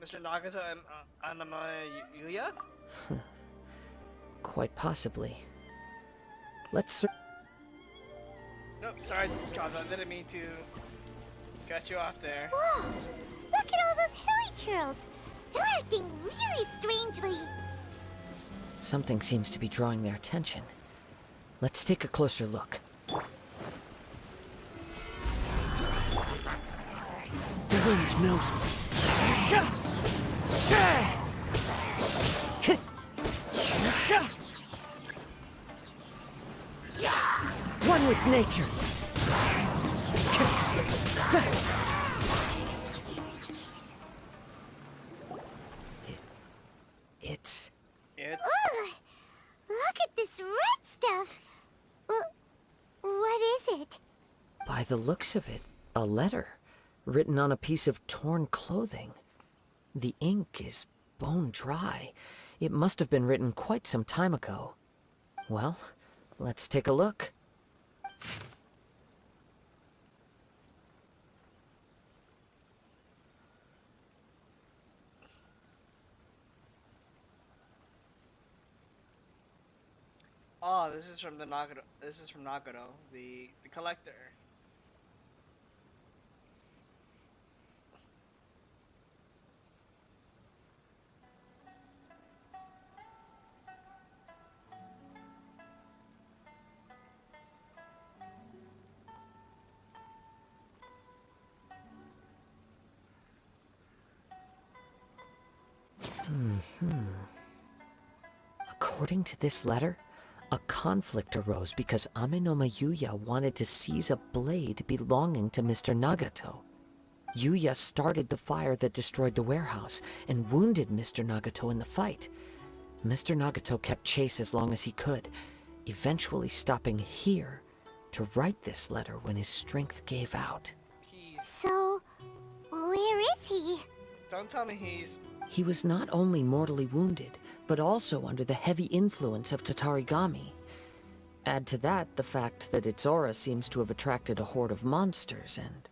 Mr. Nagato and Anama Yuya? Quite possibly. Let's Nope, sorry, Kazuha, I didn't mean to cut you off there. Whoa! Look at all those hilly churls! They're acting really strangely! Something seems to be drawing their attention. Let's take a closer look. The wind knows me. One with nature. It's... Ugh! Look at this red stuff! What is it? By the looks of it, a letter, written on a piece of torn clothing. The ink is bone dry. It must have been written quite some time ago. Well, let's take a look. Oh, this is from the Nagato. This is from Nagato, the collector. A According to this letter, a conflict arose because Amenoma Yuya wanted to seize a blade belonging to Mr. Nagato. Yuya started the fire that destroyed the warehouse and wounded Mr. Nagato in the fight. Mr. Nagato kept chase as long as he could, eventually stopping here to write this letter when his strength gave out. So, where is he? Don't tell me he's... He was not only mortally wounded, but also under the heavy influence of Tatarigami. Add to that the fact that its aura seems to have attracted a horde of monsters, and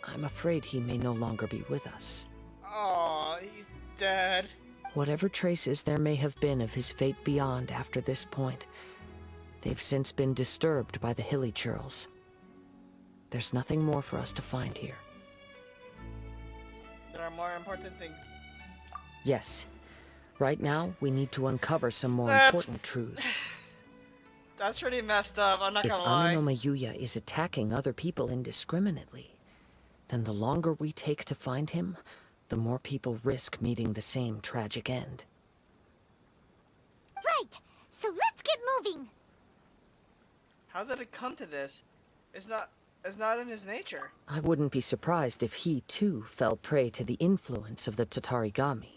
I'm afraid he may no longer be with us. Oh, he's dead. Whatever traces there may have been of his fate beyond after this point, they've since been disturbed by the hilly churls. There's nothing more for us to find here. There are more important things. Yes. Right now, we need to uncover some more That's- important truths. That's pretty messed up, I'm not If gonna lie. Amenoma Yuya is attacking other people indiscriminately, then the longer we take to find him, the more people risk meeting the same tragic end. Right, so let's get moving. How did it come to this? It's not in his nature. I wouldn't be surprised if he, too, fell prey to the influence of the Tatarigami.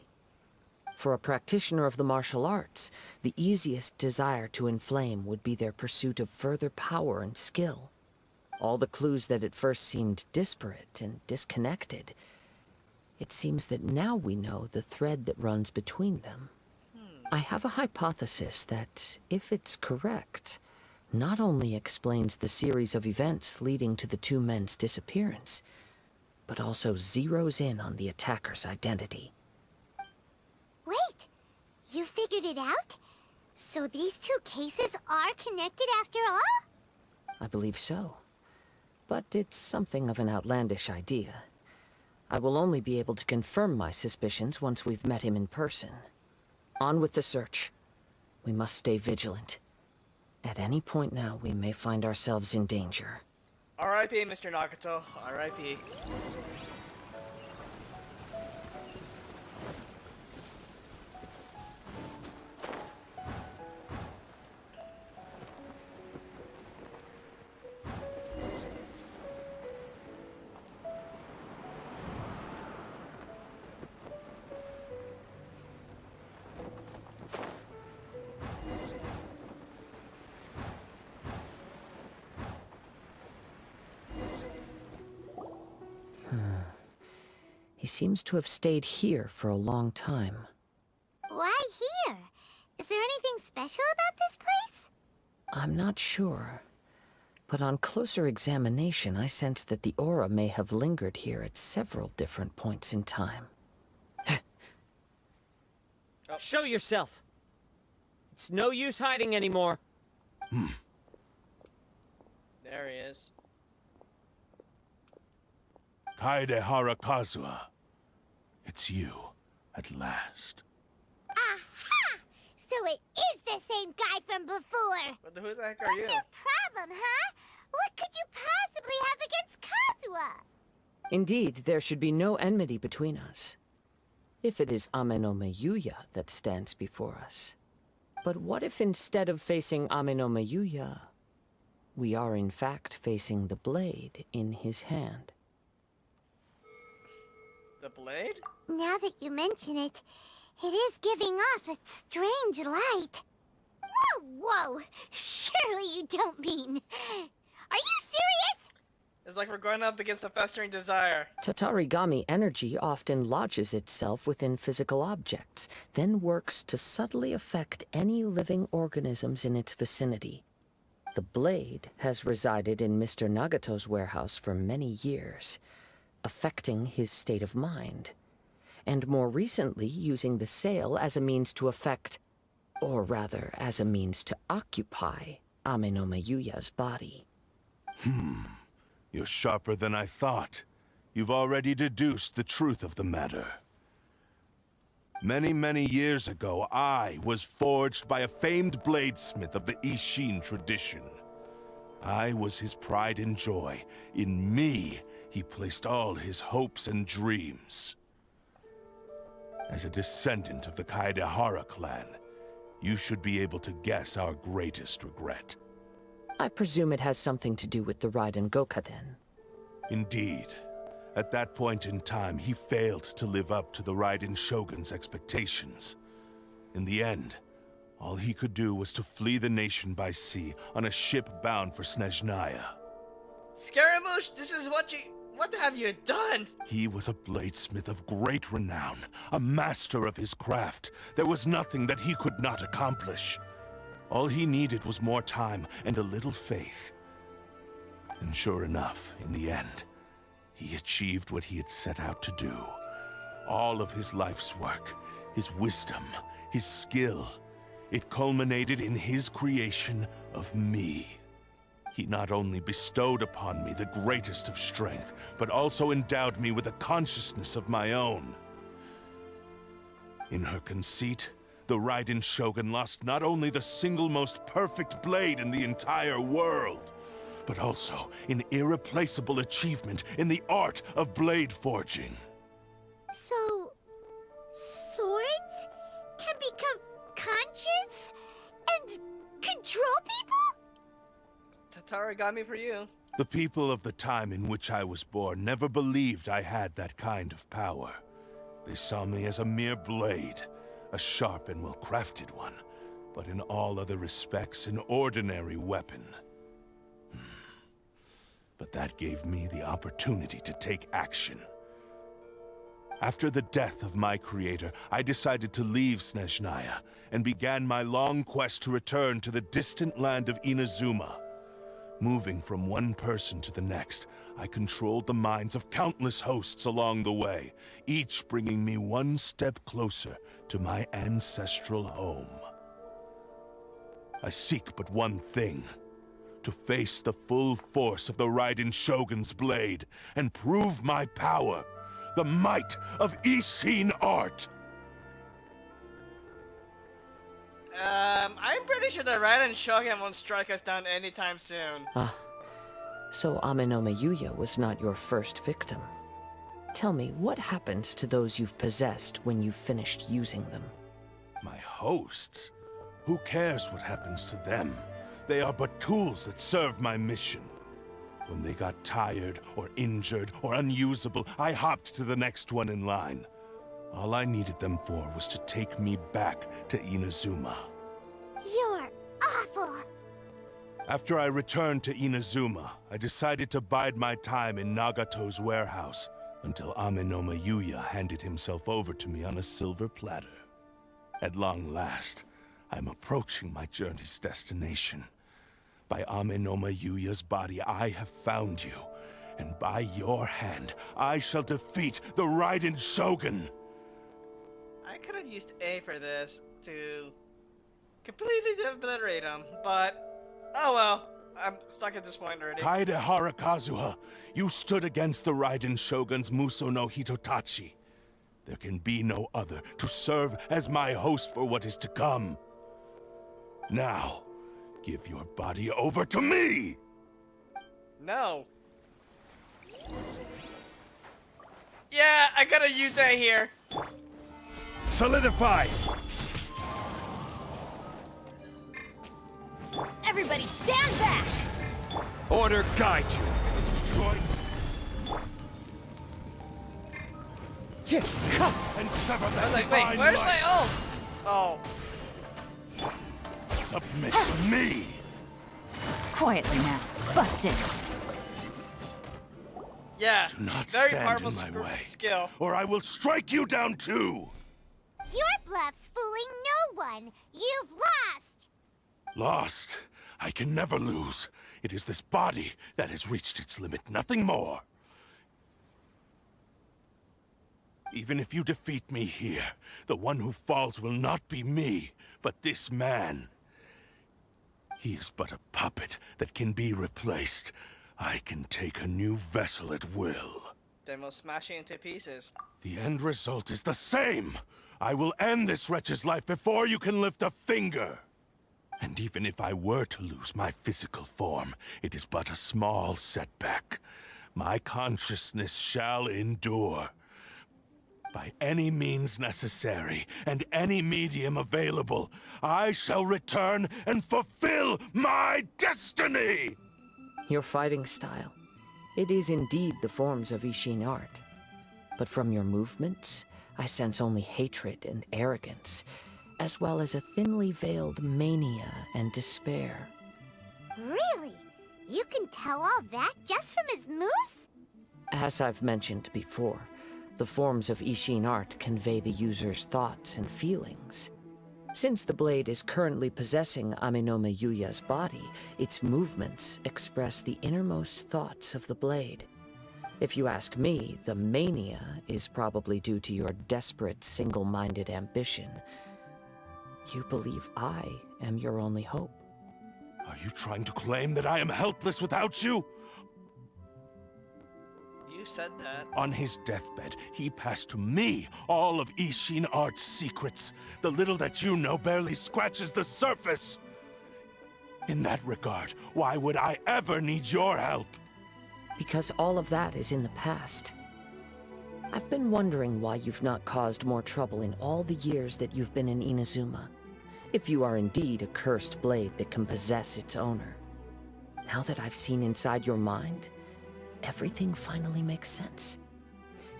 For a practitioner of the martial arts, the easiest desire to inflame would be their pursuit of further power and skill. All the clues that at first seemed disparate and disconnected, it seems that now we know the thread that runs between them. I have a hypothesis that, if it's correct, not only explains the series of events leading to the two men's disappearance, but also zeroes in on the attacker's identity. Wait, you figured it out? So these two cases are connected after all? I believe so. But it's something of an outlandish idea. I will only be able to confirm my suspicions once we've met him in person. On with the search. We must stay vigilant. At any point now, we may find ourselves in danger. R.I.P. Mr. Nagato. R.I.P. He seems to have stayed here for a long time. Why here? Is there anything special about this place? I'm not sure. But on closer examination, I sense that the aura may have lingered here at several different points in time. Show yourself! It's no use hiding anymore. There he is. Kaidehara Kazuha. It's you, at last. Aha! So it is the same guy from before! But who the heck are you? What's your problem, huh? What could you possibly have against Kazuha? Indeed, there should be no enmity between us. If it is Amenoma Yuya that stands before us. But what if instead of facing Amenoma Yuya, we are in fact facing the blade in his hand? The blade? Now that you mention it, it is giving off a strange light. Whoa, whoa! Surely you don't mean... Are you serious? It's like we're going up against a festering desire. Tatarigami energy often lodges itself within physical objects, then works to subtly affect any living organisms in its vicinity. The blade has resided in Mr. Nagato's warehouse for many years, affecting his state of mind, and more recently using the sale as a means to affect, or rather as a means to occupy, Amenoma Yuya's body. You're sharper than I thought. You've already deduced the truth of the matter. Many, many years ago, I was forged by a famed bladesmith of the Ishin tradition. I was his pride and joy. In me, he placed all his hopes and dreams. As a descendant of the Kaidehara clan, You should be able to guess our greatest regret. I presume it has something to do with the Raiden Gokaden. Indeed. At that point in time, he failed to live up to the Raiden Shogun's expectations. In the end, all he could do was to flee the nation by sea on a ship bound for Snezhnaya. Scaramouche, this is what have you done? He was a bladesmith of great renown, a master of his craft. There was nothing that he could not accomplish. All he needed was more time and a little faith. And sure enough, in the end, he achieved what he had set out to do. All of his life's work, his wisdom, his skill, it culminated in his creation of me. He not only bestowed upon me the greatest of strength, but also endowed me with a consciousness of my own. In her conceit, the Raiden Shogun lost not only the single most perfect blade in the entire world, but also an irreplaceable achievement in the art of blade forging. So, swords can become conscious and control people? Tatara got me for you. The people of the time in which I was born never believed I had that kind of power. They saw me as a mere blade, a sharp and well-crafted one, but in all other respects an ordinary weapon. But that gave me the opportunity to take action. After the death of my creator, I decided to leave Snezhnaya and began my long quest to return to the distant land of Inazuma. Moving from one person to the next, I controlled the minds of countless hosts along the way, each bringing me one step closer to my ancestral home. I seek but one thing: to face the full force of the Raiden Shogun's blade and prove my power, the might of Ishin art. I'm pretty sure the Raiden Shogun won't strike us down anytime soon. So Amenoma Yuya was not your first victim. Tell me, what happens to those you've possessed when you've finished using them? My hosts? Who cares what happens to them? They are but tools that serve my mission. When they got tired, or injured, or unusable, I hopped to the next one in line. All I needed them for was to take me back to Inazuma. You're awful. After I returned to Inazuma, I decided to bide my time in Nagato's warehouse until Amenoma Yuya handed himself over to me on a silver platter. At long last, I'm approaching my journey's destination. By Amenoma Yuya's body, I have found you, and by your hand, I shall defeat the Raiden Shogun! I could have used A for this to completely obliterate him, but oh well. I'm stuck at this point already. Kaidehara Kazuha, you stood against the Raiden Shogun's Muso no Hitotachi. There can be no other to serve as my host for what is to come. Now, give your body over to me! No. Yeah, I gotta use that here. Solidify! Everybody stand back! Order guide you! And sever I that was like, wait, divine where's light. my own? Oh. Submit to me! Quietly now. Busted. Yeah, Do not very stand powerful in my way, skill. or I will strike you down too! Your bluff's fooling no one. You've lost. Lost? I can never lose. It is this body that has reached its limit, nothing more. Even if you defeat me here, the one who falls will not be me, but this man. He is but a puppet that can be replaced. I can take a new vessel at will. Then we'll smash it into pieces. The end result is the same! I will end this wretch's life before you can lift a finger! And even if I were to lose my physical form, it is but a small setback. My consciousness shall endure. By any means necessary, and any medium available, I shall return and fulfill my destiny! Your fighting style. It is indeed the forms of Ishin art. But from your movements, I sense only hatred and arrogance, as well as a thinly veiled mania and despair. Really? You can tell all that just from his moves? As I've mentioned before, the forms of Ishin art convey the user's thoughts and feelings. Since the blade is currently possessing Aminome Yuya's body, its movements express the innermost thoughts of the blade. If you ask me, the mania is probably due to your desperate, single-minded ambition. You believe I am your only hope. Are you trying to claim that I am helpless without you? You said that. On his deathbed, he passed to me all of Ishin art's secrets. The little that you know barely scratches the surface. In that regard, why would I ever need your help? Because all of that is in the past. I've been wondering why you've not caused more trouble in all the years that you've been in Inazuma. If you are indeed a cursed blade that can possess its owner. Now that I've seen inside your mind, everything finally makes sense.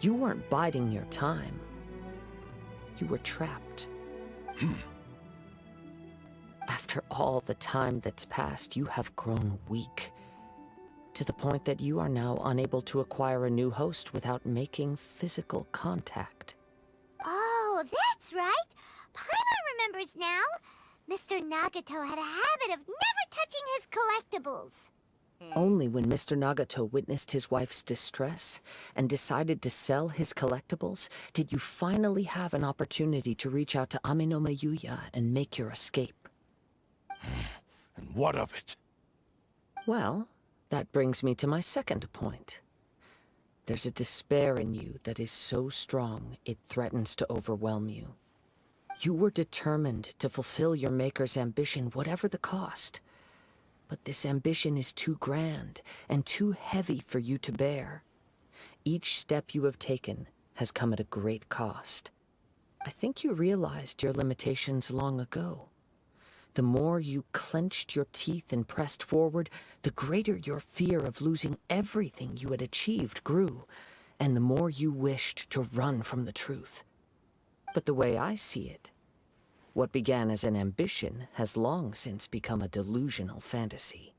You weren't biding your time. You were trapped. After all the time that's passed, you have grown weak. To the point that you are now unable to acquire a new host without making physical contact. Oh, that's right. Paimon remembers now. Mr. Nagato had a habit of never touching his collectibles. Only when Mr. Nagato witnessed his wife's distress and decided to sell his collectibles did you finally have an opportunity to reach out to Aminome Yuya and make your escape. And what of it? Well, that brings me to my second point. There's a despair in you that is so strong it threatens to overwhelm you. You were determined to fulfill your maker's ambition, whatever the cost. But this ambition is too grand and too heavy for you to bear. Each step you have taken has come at a great cost. I think you realized your limitations long ago. The more you clenched your teeth and pressed forward, the greater your fear of losing everything you had achieved grew, and the more you wished to run from the truth. But the way I see it, what began as an ambition has long since become a delusional fantasy.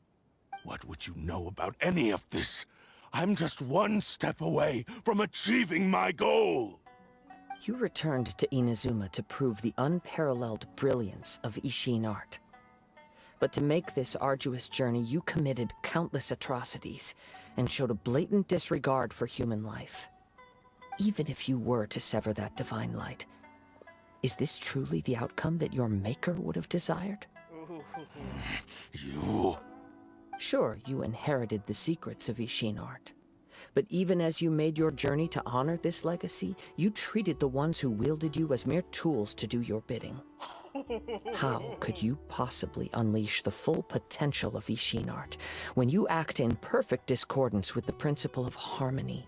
What would you know about any of this? I'm just one step away from achieving my goal! You returned to Inazuma to prove the unparalleled brilliance of Ishin art. But to make this arduous journey, you committed countless atrocities and showed a blatant disregard for human life. Even if you were to sever that divine light, is this truly the outcome that your maker would have desired? You... Sure, you inherited the secrets of Ishin art. But even as you made your journey to honor this legacy, you treated the ones who wielded you as mere tools to do your bidding. How could you possibly unleash the full potential of Ishin art when you act in perfect discordance with the principle of harmony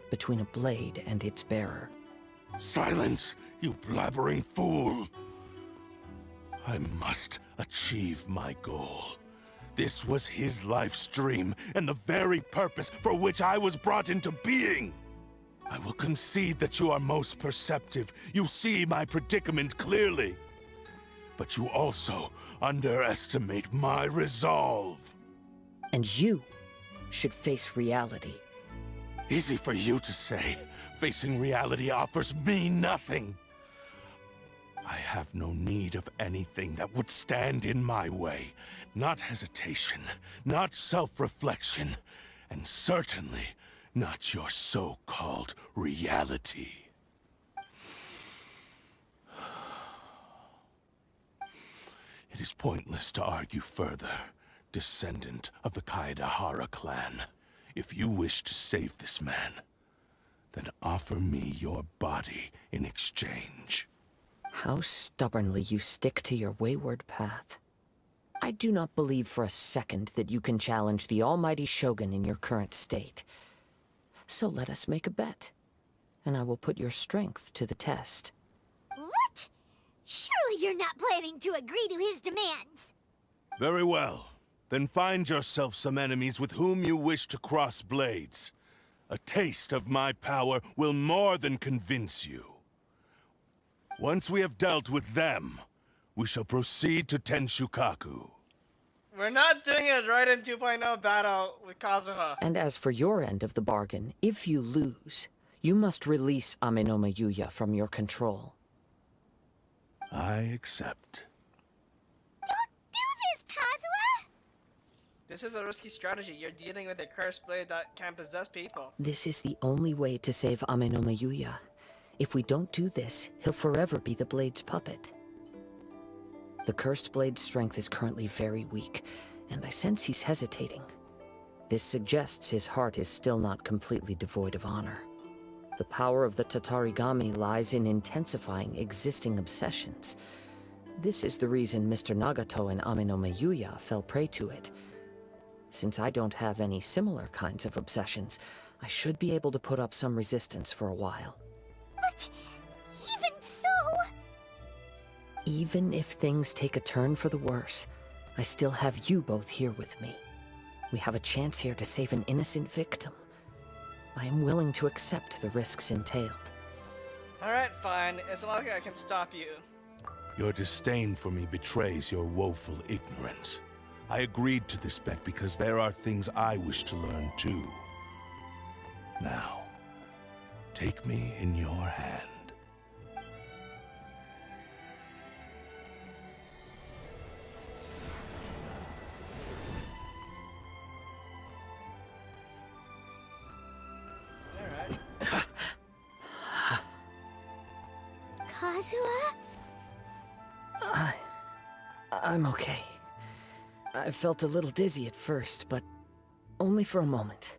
between a blade and its bearer? Silence, you blabbering fool! I must achieve my goal. This was his life's dream, and the very purpose for which I was brought into being. I will concede that you are most perceptive. You see my predicament clearly. But you also underestimate my resolve. And you should face reality. Easy for you to say. Facing reality offers me nothing. I have no need of anything that would stand in my way. Not hesitation, not self-reflection, and certainly not your so-called reality. It is pointless to argue further, descendant of the Kaedahara clan. If you wish to save this man, then offer me your body in exchange. How stubbornly you stick to your wayward path. I do not believe for a second that you can challenge the almighty Shogun in your current state. So let us make a bet. and I will put your strength to the test. What? Surely you're not planning to agree to his demands. Very well. Then find yourself some enemies with whom you wish to cross blades. A taste of my power will more than convince you. Once we have dealt with them, we shall proceed to Tenshukaku. We're not doing it right in 2.0 battle with Kazuha. And as for your end of the bargain, if you lose, you must release Amenoma Yuya from your control. I accept. Don't do this, Kazuha! This is a risky strategy. You're dealing with a cursed blade that can possess people. This is the only way to save Amenoma Yuya. If we don't do this, he'll forever be the Blade's puppet. The Cursed Blade's strength is currently very weak, and I sense he's hesitating. This suggests his heart is still not completely devoid of honor. The power of the Tatarigami lies in intensifying existing obsessions. This is the reason Mr. Nagato and Amenoma Yuya fell prey to it. Since I don't have any similar kinds of obsessions, I should be able to put up some resistance for a while. But even so... Even if things take a turn for the worse, I still have you both here with me. We have a chance here to save an innocent victim. I am willing to accept the risks entailed. Alright, fine. As long as I can stop you. Your disdain for me betrays your woeful ignorance. I agreed to this bet because there are things I wish to learn too. Now, take me in your hand. Alright. Kazuha? I'm okay. I felt a little dizzy at first, but only for a moment.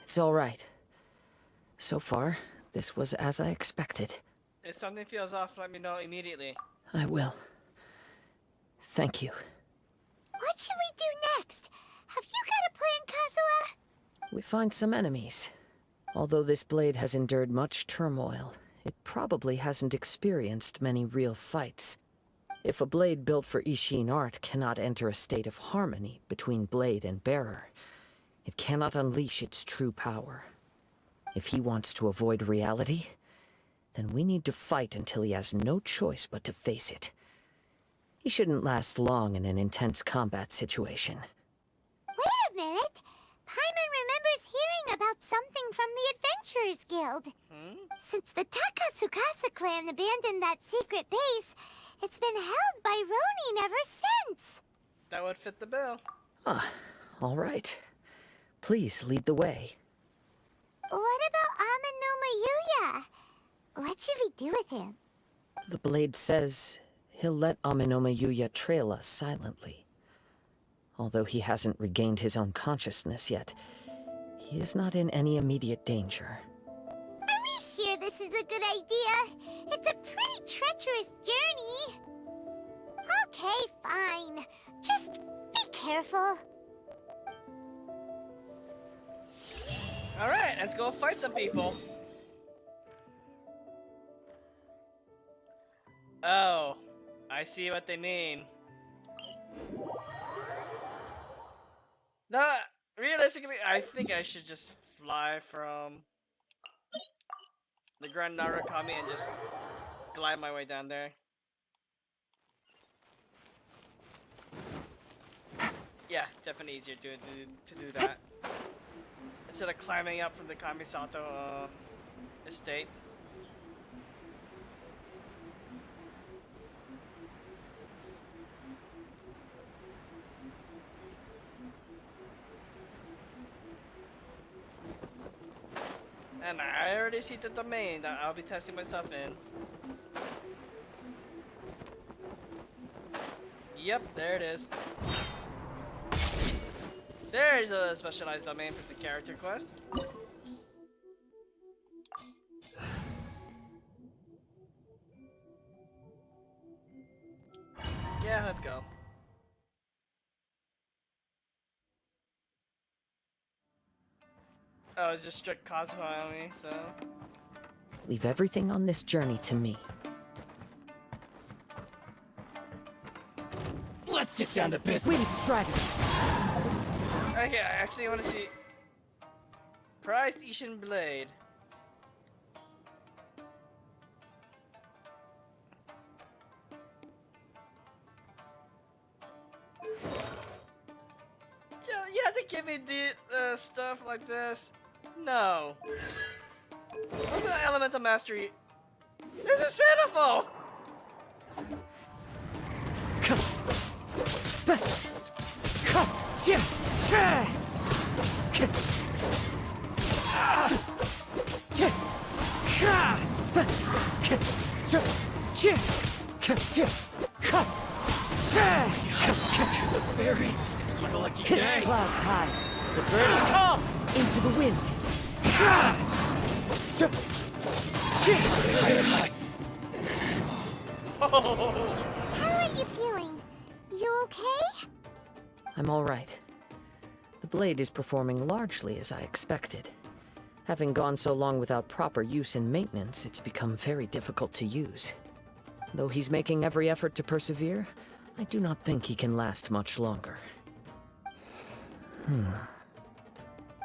It's all right. So far, this was as I expected. If something feels off, let me know immediately. I will. Thank you. What should we do next? Have you got a plan, Kazuha? We find some enemies. Although this blade has endured much turmoil, it probably hasn't experienced many real fights. If a blade built for Ishin art cannot enter a state of harmony between blade and bearer, it cannot unleash its true power. If he wants to avoid reality, then we need to fight until he has no choice but to face it. He shouldn't last long in an intense combat situation. Wait a minute! Paimon remembers hearing about something from the Adventurers Guild. Since the Takasukasa clan abandoned that secret base, it's been held by Ronin ever since. That would fit the bill. Ah, all right. Please lead the way. What about Amenoma Yuya? What should we do with him? The blade says he'll let Amenoma Yuya trail us silently. Although he hasn't regained his own consciousness yet, he is not in any immediate danger. Are we sure this is a good idea? It's a pretty treacherous journey. Okay, fine. Just be careful. Alright, let's go fight some people. Oh, I see what they mean. No, realistically, I think I should just fly from the Grand Narukami and just glide my way down there. Yeah, definitely easier to do that. Instead of climbing up from the Kamisato estate. And I already see the domain that I'll be testing my stuff in. Yep, there it is. There's a specialized domain for the character quest. Yeah, let's go. Oh, it's just strict Kazuha only, so... Leave everything on this journey to me. Let's get down to business. Win strategy. Okay, I actually want to see prized Ishin blade. You have to give me the stuff like this. No. What's an elemental mastery? This is pitiful. My lucky day. Clouds high. The birds come into the wind. How are you feeling? You okay? I'm all right. The blade is performing largely as I expected. Having gone so long without proper use and maintenance, it's become very difficult to use. Though he's making every effort to persevere, I do not think he can last much longer.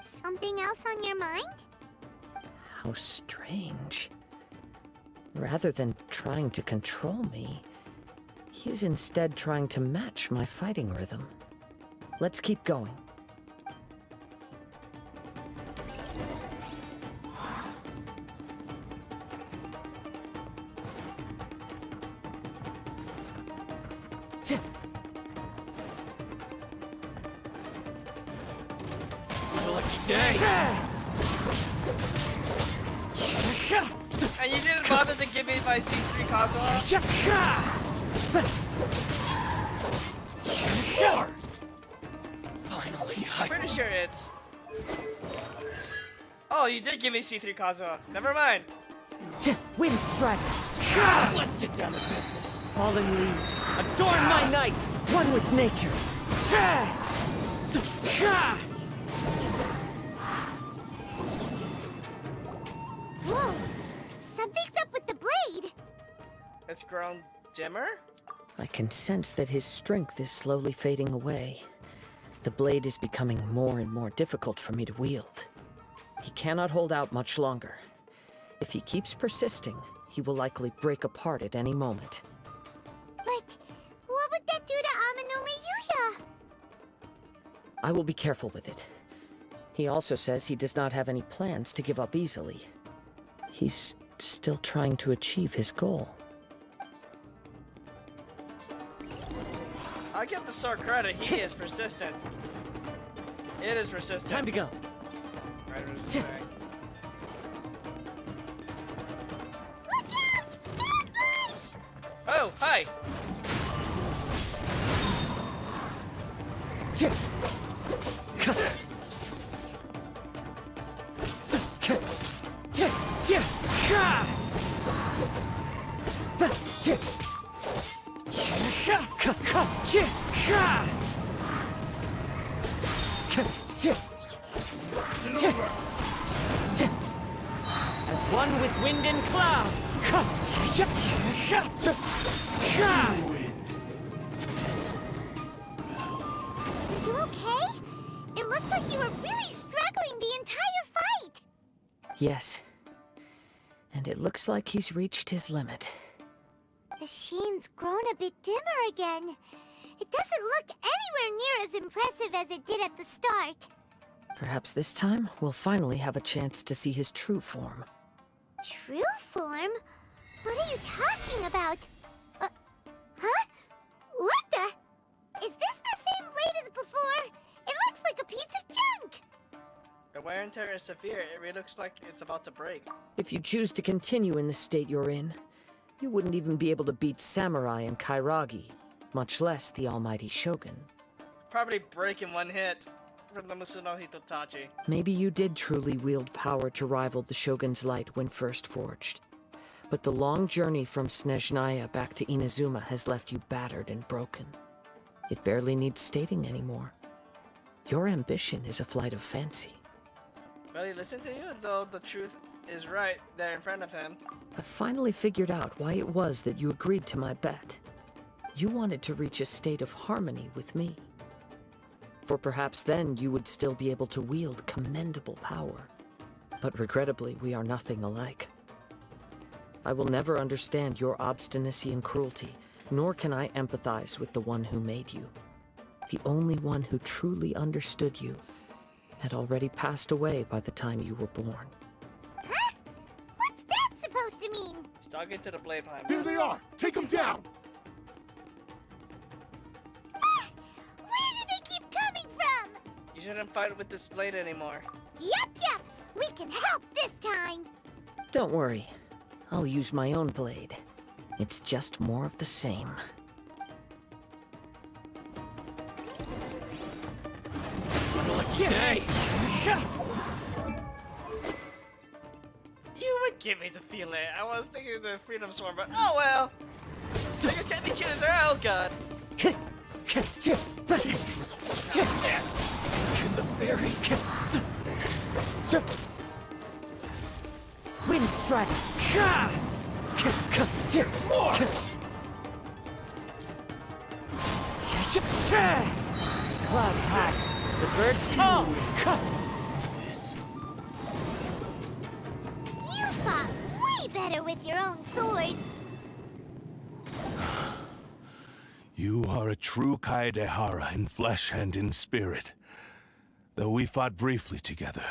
Something else on your mind? How strange. Rather than trying to control me, he is instead trying to match my fighting rhythm. Let's keep going. And you didn't bother to give me my C3 Kazuha? Finally, I'm pretty sure it's... Oh, you did give me C3 Kazuha. Never mind. Wind strike. Let's get down to business. Fallen leaves, adorn my night, one with nature. Whoa! Something's up with the blade! It's grown dimmer? I can sense that his strength is slowly fading away. The blade is becoming more and more difficult for me to wield. He cannot hold out much longer. If he keeps persisting, he will likely break apart at any moment. But what would that do to Amano Miyuya? I will be careful with it. He also says he does not have any plans to give up easily. He's still trying to achieve his goal. I give the sword credit, he is persistent. It is persistent. Time to go. Right, what does it say? Look out! Ambush! Oh, hi! As one with wind and cloud. Are you okay? It looked like you were really struggling the entire fight! Yes. And it looks like he's reached his limit. The sheen's grown a bit dimmer again. It doesn't look anywhere near as impressive as it did at the start. Perhaps this time, we'll finally have a chance to see his true form. True form? What are you talking about? Huh? What the? Is this the same blade as before? It looks like a piece of junk! The wear and tear is severe. It really looks like it's about to break. If you choose to continue in the state you're in, you wouldn't even be able to beat Samurai and Kairagi, much less the almighty Shogun. Probably break in one hit from the Musuno Hitotachi. Maybe you did truly wield power to rival the Shogun's light when first forged. But the long journey from Snezhnaya back to Inazuma has left you battered and broken. It barely needs stating anymore. Your ambition is a flight of fancy. Will he listen to you, though the truth is right there in front of him. I finally figured out why it was that you agreed to my bet. You wanted to reach a state of harmony with me. For perhaps then you would still be able to wield commendable power. But regrettably, we are nothing alike. I will never understand your obstinacy and cruelty, nor can I empathize with the one who made you. The only one who truly understood you had already passed away by the time you were born. Huh? What's that supposed to mean? He's talking to the blade behind There me. they are! Take them down! Where do they keep coming from? You shouldn't fight with this blade anymore. Yup. We can help this time. Don't worry. I'll use my own blade. It's just more of the same. You would give me the feeling. I was thinking the Freedom Swarm, but oh well. Fingers can't be choosers. Oh god. Wind strike! More! Clouds high. The birds call! You fought way better with your own sword. You are a true Kaedehara in flesh and in spirit. Though we fought briefly together,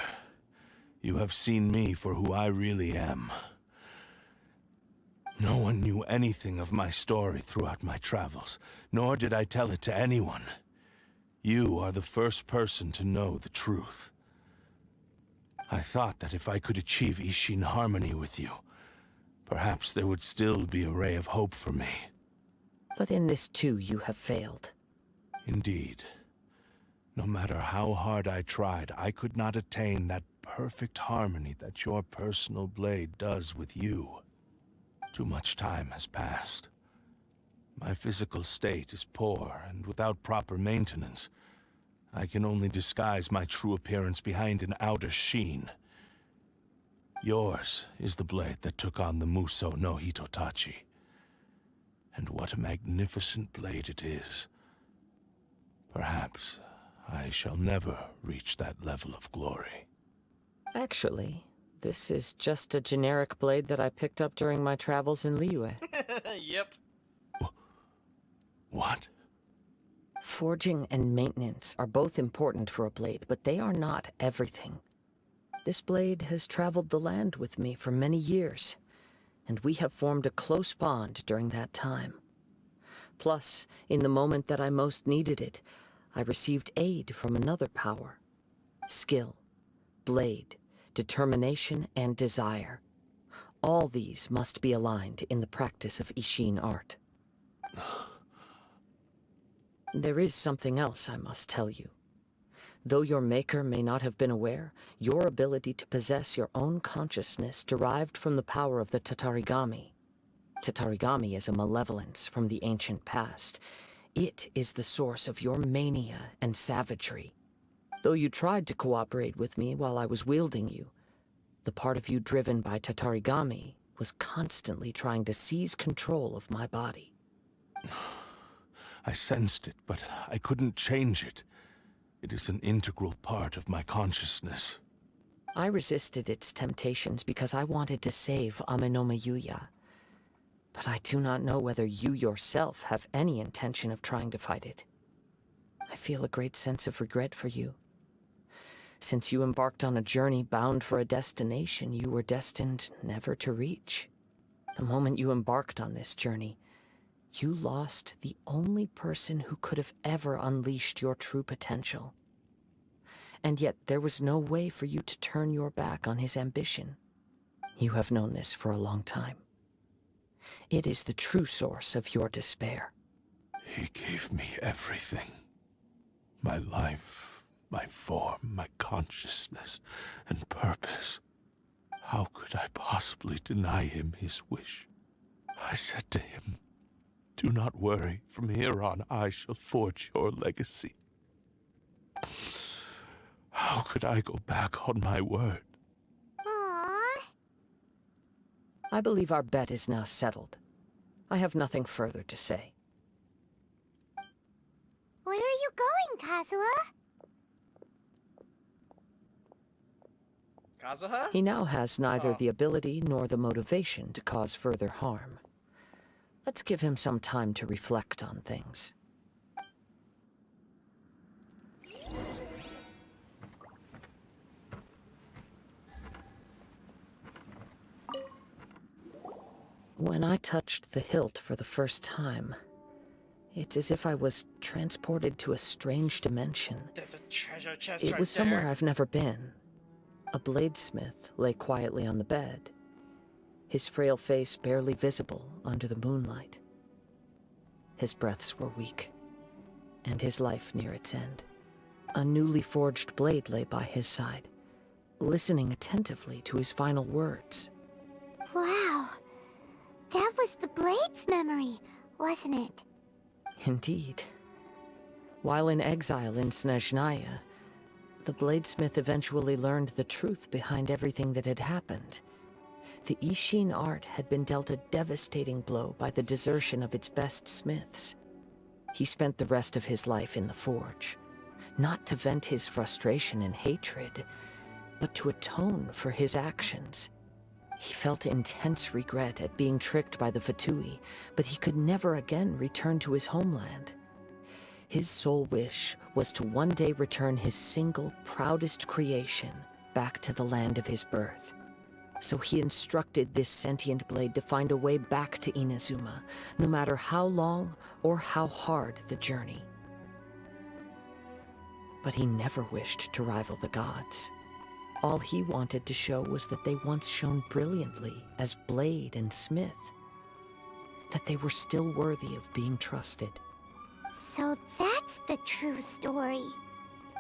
you have seen me for who I really am. No one knew anything of my story throughout my travels, nor did I tell it to anyone. You are the first person to know the truth. I thought that if I could achieve Ishin harmony with you, perhaps there would still be a ray of hope for me. But in this too, you have failed. Indeed. No matter how hard I tried, I could not attain that perfect harmony that your personal blade does with you. Too much time has passed. My physical state is poor, and without proper maintenance, I can only disguise my true appearance behind an outer sheen. Yours is the blade that took on the Muso no Hitotachi. And what a magnificent blade it is. Perhaps I shall never reach that level of glory. Actually, this is just a generic blade that I picked up during my travels in Liyue. Yep. What? Forging and maintenance are both important for a blade, but they are not everything. This blade has traveled the land with me for many years, and we have formed a close bond during that time. Plus, in the moment that I most needed it, I received aid from another power. Skill, blade, determination, and desire. All these must be aligned in the practice of Ishin art. There is something else I must tell you. Though your maker may not have been aware, your ability to possess your own consciousness derived from the power of the Tatarigami. Tatarigami is a malevolence from the ancient past. It is the source of your mania and savagery. Though you tried to cooperate with me while I was wielding you, the part of you driven by Tatarigami was constantly trying to seize control of my body. I sensed it, but I couldn't change it. It is an integral part of my consciousness. I resisted its temptations because I wanted to save Amenoma Yuya. But I do not know whether you yourself have any intention of trying to fight it. I feel a great sense of regret for you. Since you embarked on a journey bound for a destination you were destined never to reach. The moment you embarked on this journey, you lost the only person who could have ever unleashed your true potential. And yet there was no way for you to turn your back on his ambition. You have known this for a long time. It is the true source of your despair. He gave me everything. My life, my form, my consciousness, and purpose. How could I possibly deny him his wish? I said to him, "Do not worry, from here on I shall forge your legacy." How could I go back on my word? Aww. I believe our bet is now settled. I have nothing further to say. Where are you going, Kazuha? Kazuha? He now has neither Oh. the ability nor the motivation to cause further harm. Let's give him some time to reflect on things. When I touched the hilt for the first time, it's as if I was transported to a strange dimension. There's a treasure chest It right was somewhere there. I've never been. A bladesmith lay quietly on the bed, his frail face barely visible under the moonlight. His breaths were weak, and his life near its end. A newly forged blade lay by his side, listening attentively to his final words. Wow. That was the Blade's memory, wasn't it? Indeed. While in exile in Snezhnaya, the bladesmith eventually learned the truth behind everything that had happened. The Ishin art had been dealt a devastating blow by the desertion of its best smiths. He spent the rest of his life in the forge, not to vent his frustration and hatred, but to atone for his actions. He felt intense regret at being tricked by the Fatui, but he could never again return to his homeland. His sole wish was to one day return his single, proudest creation back to the land of his birth. So he instructed this sentient blade to find a way back to Inazuma, no matter how long or how hard the journey. But he never wished to rival the gods. All he wanted to show was that they once shone brilliantly as blade and smith, that they were still worthy of being trusted. So that's the true story.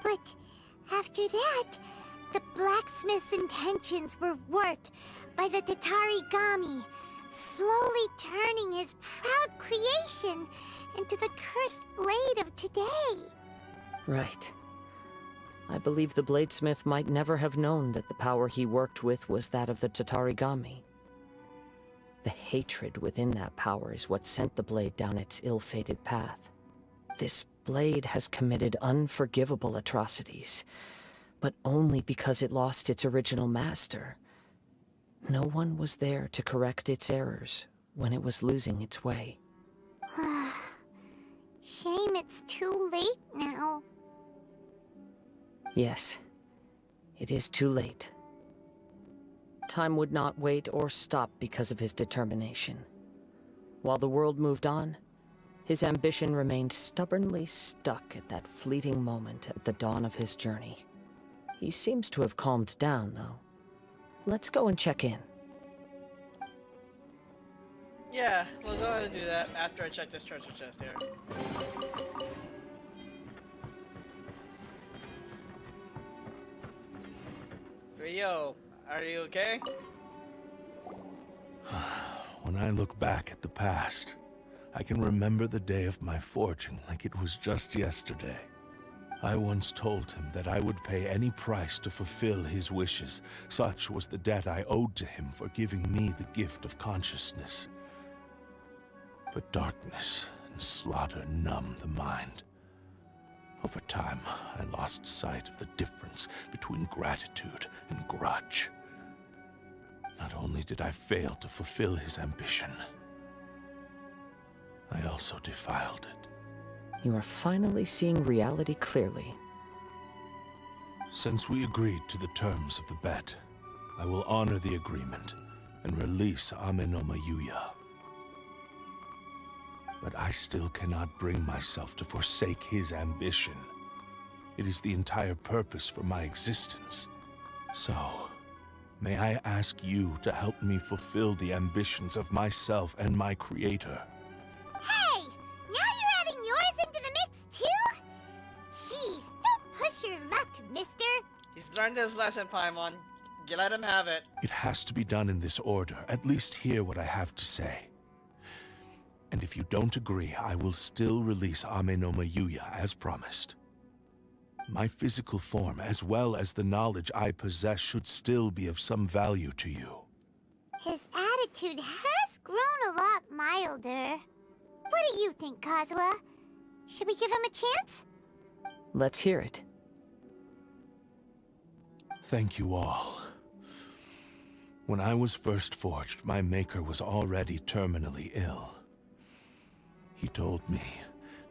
But after that, the blacksmith's intentions were worked by the Tatarigami, slowly turning his proud creation into the cursed blade of today. Right. I believe the bladesmith might never have known that the power he worked with was that of the Tatarigami. The hatred within that power is what sent the blade down its ill-fated path. This blade has committed unforgivable atrocities, but only because it lost its original master. No one was there to correct its errors when it was losing its way. Shame it's too late now. Yes, it is too late. Time would not wait or stop because of his determination. While the world moved on, his ambition remained stubbornly stuck at that fleeting moment at the dawn of his journey. He seems to have calmed down, though. Let's go and check in. Yeah, we'll go ahead and do that after I check this treasure chest here. Rio, are you okay? When I look back at the past, I can remember the day of my forging like it was just yesterday. I once told him that I would pay any price to fulfill his wishes. Such was the debt I owed to him for giving me the gift of consciousness. But darkness and slaughter numb the mind. Over time, I lost sight of the difference between gratitude and grudge. Not only did I fail to fulfill his ambition, I also defiled it. You are finally seeing reality clearly. Since we agreed to the terms of the bet, I will honor the agreement and release Amenoma Yuya. But I still cannot bring myself to forsake his ambition. It is the entire purpose for my existence. So, may I ask you to help me fulfill the ambitions of myself and my creator? Hey! Now you're adding yours into the mix, too? Jeez, don't push your luck, mister. He's learned his lesson, Paimon. You let him have it. It has to be done in this order. At least hear what I have to say. And if you don't agree, I will still release Amenoma Yuya as promised. My physical form, as well as the knowledge I possess, should still be of some value to you. His attitude attitude has grown a lot milder. What do you think, Kazuha? Should we give him a chance? Let's hear it. Thank you all. When I was first forged, my maker was already terminally ill. He told me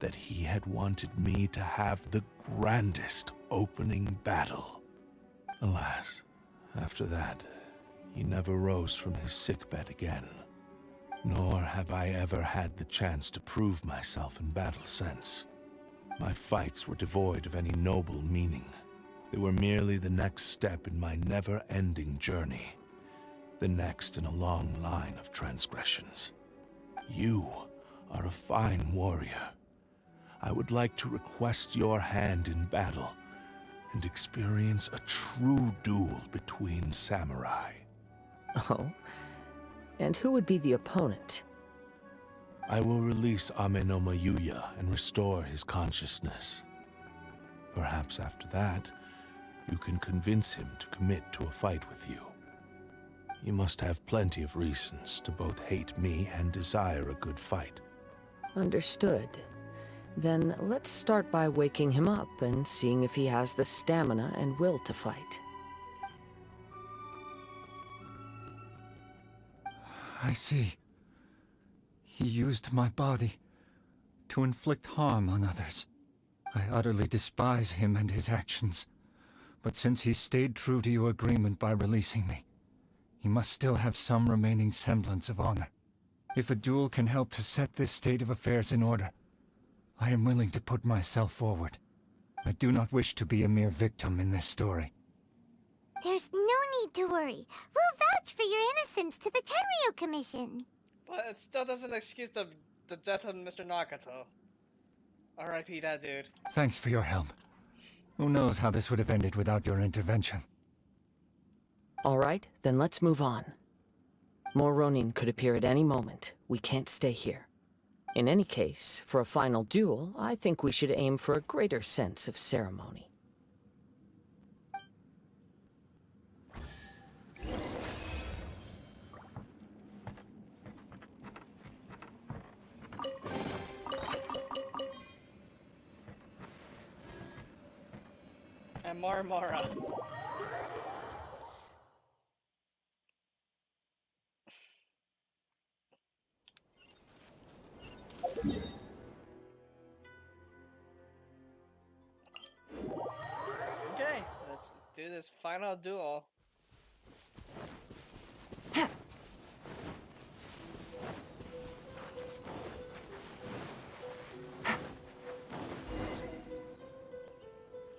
that he had wanted me to have the grandest opening battle. Alas, after that, he never rose from his sickbed again. Nor have I ever had the chance to prove myself in battle since. My fights were devoid of any noble meaning. They were merely the next step in my never-ending journey. The next in a long line of transgressions. You are a fine warrior. I would like to request your hand in battle and experience a true duel between samurai. Oh? And who would be the opponent? I will release Amenoma Yuya and restore his consciousness. Perhaps after that, you can convince him to commit to a fight with you. You must have plenty of reasons to both hate me and desire a good fight. Understood. Then let's start by waking him up and seeing if he has the stamina and will to fight. I see. He used my body to inflict harm on others. I utterly despise him and his actions. But since he stayed true to your agreement by releasing me, he must still have some remaining semblance of honor. If a duel can help to set this state of affairs in order, I am willing to put myself forward. I do not wish to be a mere victim in this story. There's no need to worry. We'll vouch for your innocence to the Tenryo Commission. But it still doesn't excuse the death of Mr. Nagato. R.I.P. that dude. Thanks for your help. Who knows how this would have ended without your intervention. All right, then let's move on. More Ronin could appear at any moment. We can't stay here. In any case, for a final duel, I think we should aim for a greater sense of ceremony. And Mara. Okay, let's do this final duel.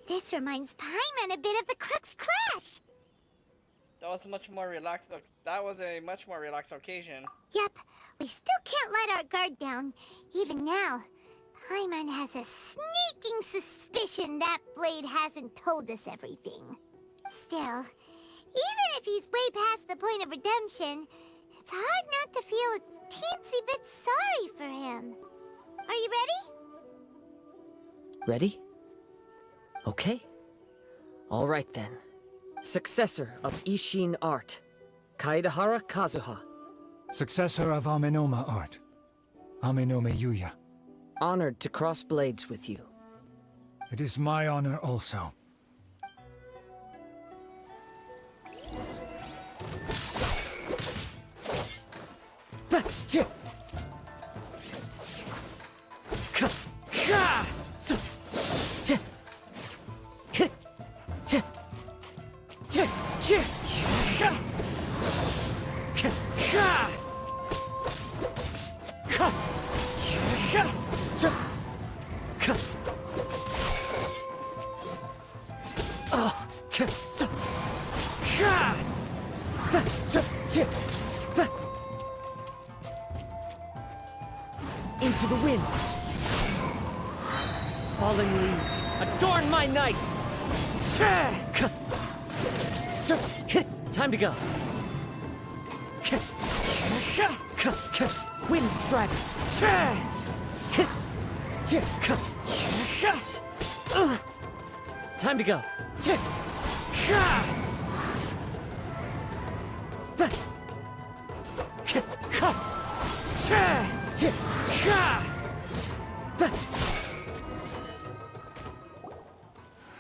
This reminds Paimon a bit of the Crux Clash. That was much more relaxed. That was a much more relaxed occasion. Yep, we still can't let our guard down. Even now, Paimon has a sneaking suspicion that Blade hasn't told us everything. Still, even if he's way past the point of redemption, it's hard not to feel a teensy bit sorry for him. Are you ready? Ready? Okay. All right then. Successor of Ishin art, Kaedahara Kazuha. Successor of Amenoma art, Amenoma Yuya. Honored to cross blades with you. It is my honor also. Into the wind. Falling leaves, adorn my night. Time to go. Wind's driving. Time to go.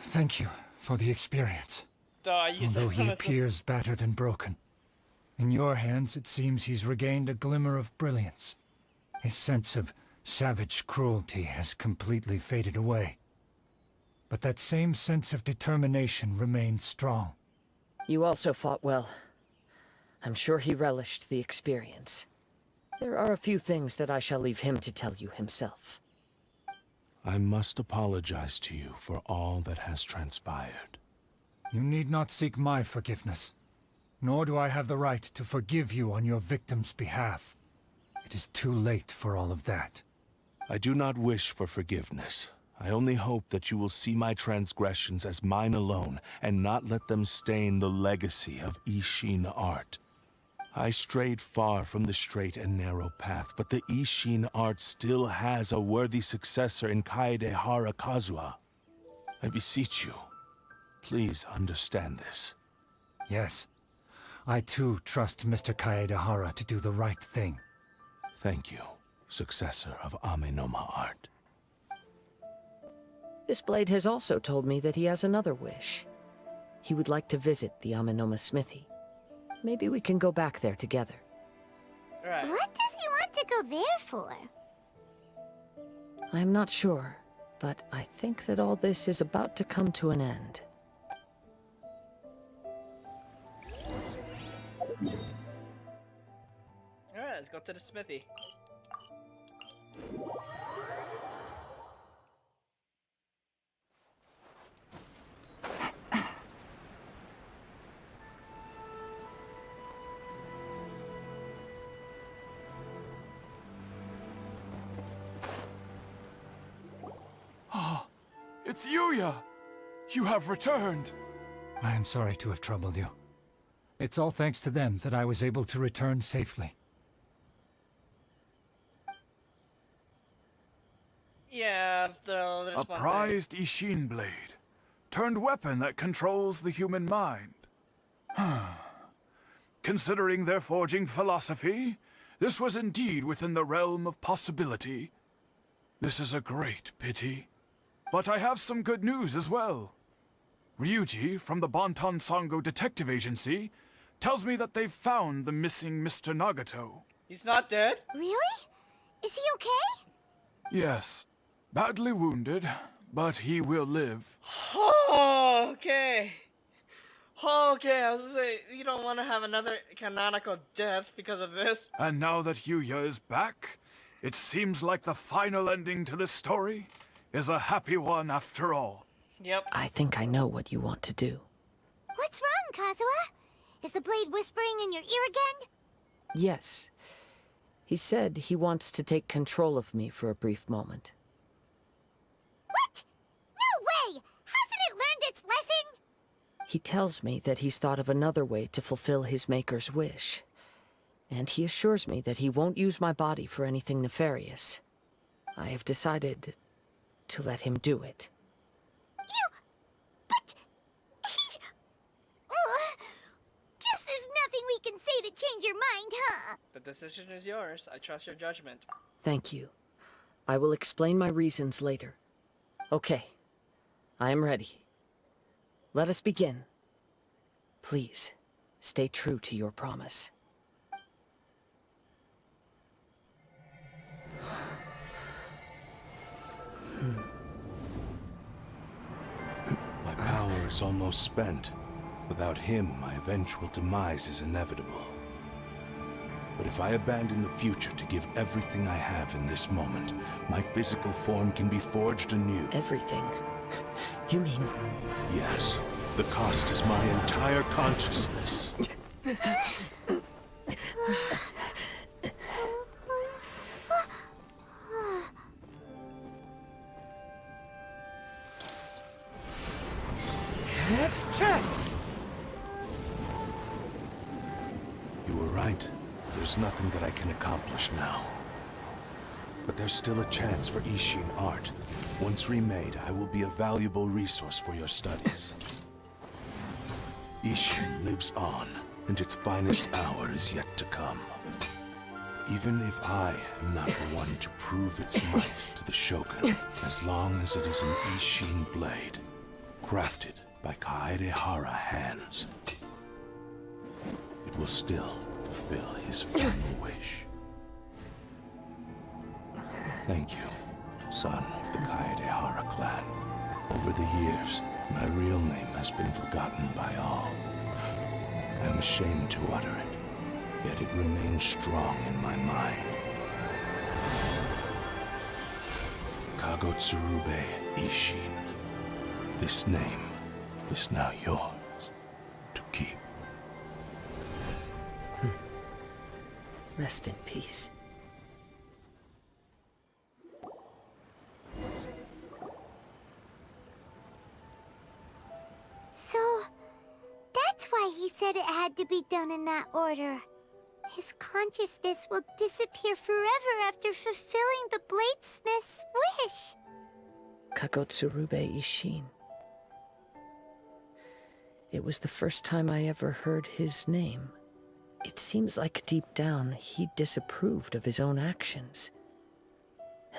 Thank you for the experience. Though I use Although he it. appears battered and broken, in your hands it seems he's regained a glimmer of brilliance. His sense of savage cruelty has completely faded away. But that same sense of determination remains strong. You also fought well. I'm sure he relished the experience. There are a few things that I shall leave him to tell you himself. I must apologize to you for all that has transpired. You need not seek my forgiveness, nor do I have the right to forgive you on your victim's behalf. It is too late for all of that. I do not wish for forgiveness. I only hope that you will see my transgressions as mine alone, and not let them stain the legacy of Ishin art. I strayed far from the straight and narrow path, but the Ishin art still has a worthy successor in Kaedehara Kazuha. I beseech you, please understand this. Yes, I too trust Mr. Kaedehara to do the right thing. Thank you, successor of Amenoma art. This blade has also told me that he has another wish. He would like to visit the Amenoma smithy. Maybe we can go back there together. Right. What does he want to go there for? I'm not sure, but I think that all this is about to come to an end. Alright, let's go to the smithy. It's Yuya! You have returned! I am sorry to have troubled you. It's all thanks to them that I was able to return safely. Yeah, though there's A one thing. prized Ishin blade, turned weapon that controls the human mind. Considering their forging philosophy, this was indeed within the realm of possibility. This is a great pity. But I have some good news as well. Ryuji, from the Bonton Sango Detective Agency, tells me that they've found the missing Mr. Nagato. He's not dead? Really? Is he okay? Yes, badly wounded, but he will live. Oh, okay. Okay, I was gonna say, you don't want to have another canonical death because of this. And now that Yuya is back, it seems like the final ending to this story is a happy one after all. Yep. I think I know what you want to do. What's wrong, Kazuha? Is the blade whispering in your ear again? Yes. He said he wants to take control of me for a brief moment. What? No way! Hasn't it learned its lesson? He tells me that he's thought of another way to fulfill his maker's wish. And he assures me that he won't use my body for anything nefarious. I have decided to let him do it. But... Guess there's nothing we can say to change your mind, huh? The decision is yours. I trust your judgment. Thank you. I will explain my reasons later. Okay. I am ready. Let us begin. Please, stay true to your promise. My power is almost spent. Without him, my eventual demise is inevitable. But if I abandon the future to give everything I have in this moment, my physical form can be forged anew. Everything? You mean... Yes. The cost is my entire consciousness. You were right. There's nothing that I can accomplish now. But there's still a chance for Ishin art. Once remade, I will be a valuable resource for your studies. Ishin lives on, and its finest hour is yet to come. Even if I am not the one to prove its might to the Shogun, as long as it is an Ishin blade, crafted by Kaedehara hands, it will still fulfill his final wish. Thank you, son of the Kaedehara clan. Over the years, my real name has been forgotten by all. I'm ashamed to utter it, yet it remains strong in my mind. Kagotsurube Ishin. This name is now yours to keep. Rest in peace. So, that's why he said it had to be done in that order. His consciousness will disappear forever after fulfilling the bladesmith's wish. Kagotsurube Ishin. It was the first time I ever heard his name. It seems like deep down he disapproved of his own actions,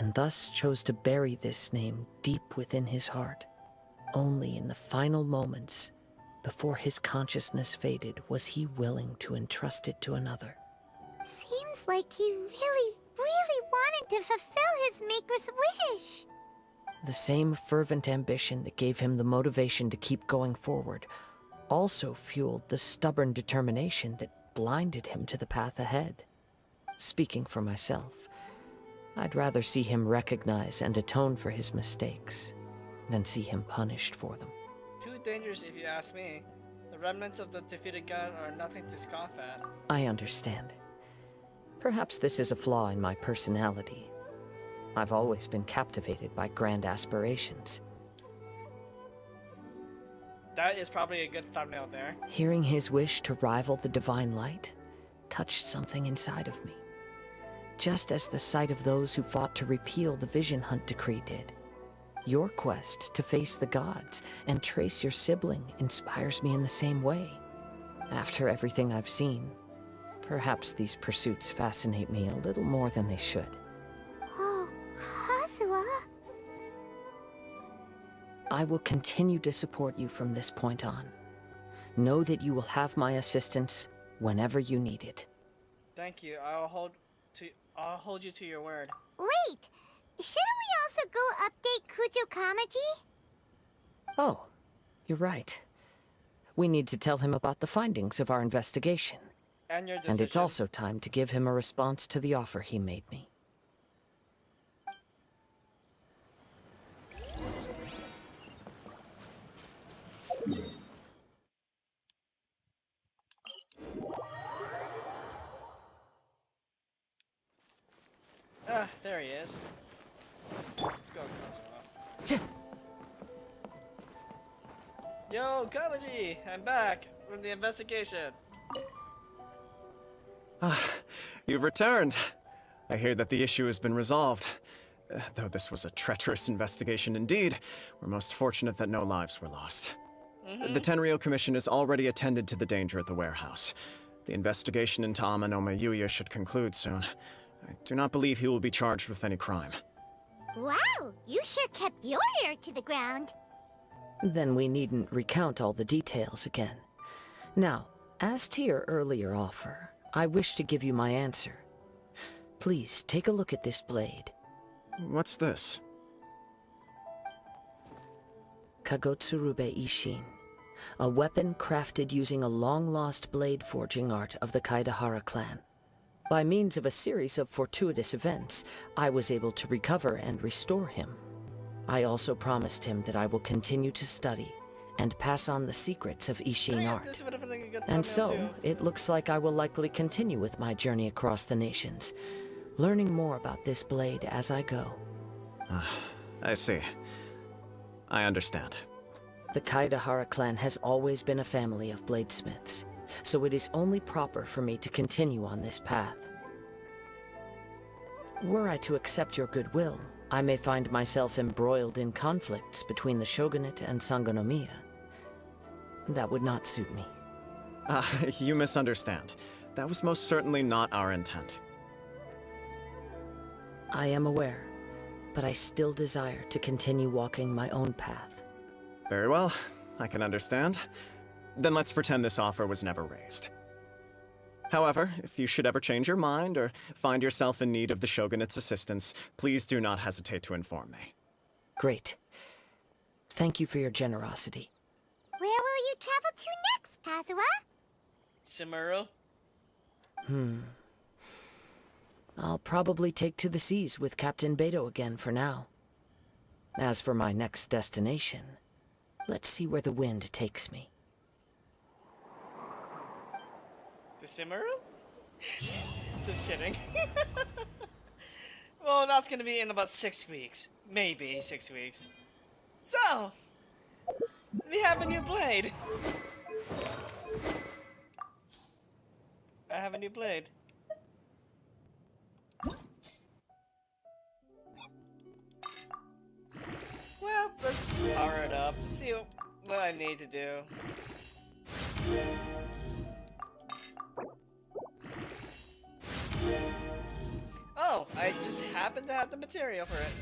and thus chose to bury this name deep within his heart. Only in the final moments, before his consciousness faded, was he willing to entrust it to another. Seems like he really wanted to fulfill his maker's wish. The same fervent ambition that gave him the motivation to keep going forward also fueled the stubborn determination that blinded him to the path ahead. Speaking for myself, I'd rather see him recognize and atone for his mistakes than see him punished for them. Too dangerous if you ask me. The remnants of the defeated god are nothing to scoff at. I understand. Perhaps this is a flaw in my personality. I've always been captivated by grand aspirations. That is probably a good thumbnail there. Hearing his wish to rival the divine light touched something inside of me, just as the sight of those who fought to repeal the Vision Hunt decree did. Your quest to face the gods and trace your sibling inspires me in the same way. After everything I've seen, perhaps these pursuits fascinate me a little more than they should. Oh, Kazuha. I will continue to support you from this point on. Know that you will have my assistance whenever you need it. Thank you. I'll hold you to your word. Wait, shouldn't we also go update Kujo Kamaji? Oh, you're right. We need to tell him about the findings of our investigation. And your decision. And it's also time to give him a response to the offer he made me. Ah, there he is. Let's go, Kazuha. Yo, Kamaji! I'm back from the investigation. You've returned. I hear that the issue has been resolved. Though this was a treacherous investigation indeed, we're most fortunate that no lives were lost. The Tenryou Commission has already attended to the danger at the warehouse. The investigation into Amanome Yuya should conclude soon. I do not believe he will be charged with any crime. Wow, you sure kept your ear to the ground. Then we needn't recount all the details again. Now, as to your earlier offer, I wish to give you my answer. Please, take a look at this blade. What's this? Kagotsurube Ishin. A weapon crafted using a long-lost blade forging art of the Kaedehara clan. By means of a series of fortuitous events, I was able to recover and restore him. I also promised him that I will continue to study and pass on the secrets of Ishin art. This would have been a good And thumbnail, so, too. it looks like I will likely continue with my journey across the nations, learning more about this blade as I go. I see. I understand. The Kaedehara clan has always been a family of bladesmiths, so it is only proper for me to continue on this path. Were I to accept your goodwill, I may find myself embroiled in conflicts between the shogunate and Sangonomiya. That would not suit me. You misunderstand. That was most certainly not our intent. I am aware, but I still desire to continue walking my own path. Very well, I can understand. Then let's pretend this offer was never raised. However, if you should ever change your mind or find yourself in need of the Shogunate's assistance, please do not hesitate to inform me. Great. Thank you for your generosity. Where will you travel to next, Kazuha? Sumeru? I'll probably take to the seas with Captain Beto again for now. As for my next destination, let's see where the wind takes me. The Sumeru? Just kidding. Well, that's gonna be in about 6 weeks. Maybe 6 weeks. So, we have a new blade. I have a new blade. Well, let's just power it up. See what I need to do. Oh, I just happen to have the material for it.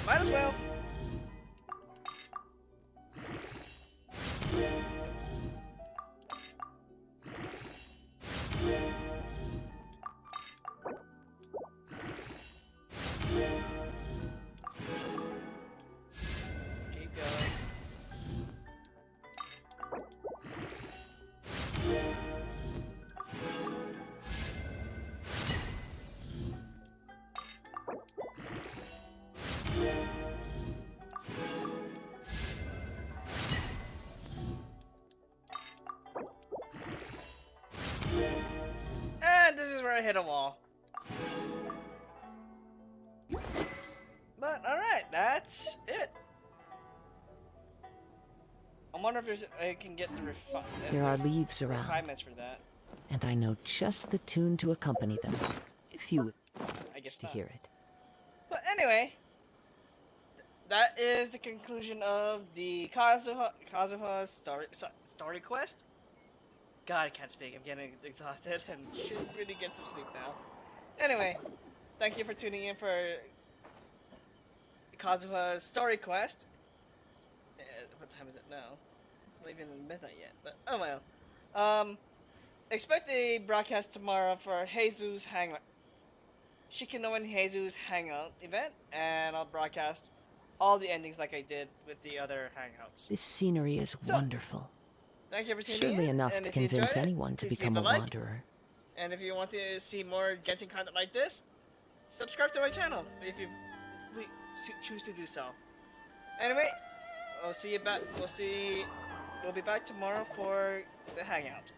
Might as well. Keep going. And this is where I hit a wall. But alright, that's it. I wonder if I can get the There are leaves around, refinements for that. and I know just the tune to accompany them, if you would I guess to not. hear it. But anyway, that is the conclusion of the Kazuha's story quest. God, I can't speak. I'm getting exhausted and should really get some sleep now. Anyway, thank you for tuning in for Kazuha's story quest. What time is it now? It's not even midnight yet, but oh well. Expect a broadcast tomorrow for Heizou's Hangout. Shikino and Heizou's Hangout event, and I'll broadcast all the endings like I did with the other Hangouts. This scenery is wonderful. Thank you for tuning Surely in. enough and to if you enjoyed convince it, anyone to please become leave a like. wanderer. And if you want to see more Genshin content like this, subscribe to my channel if you choose to do so. Anyway, I'll see you back. We'll be back tomorrow for the Hangout.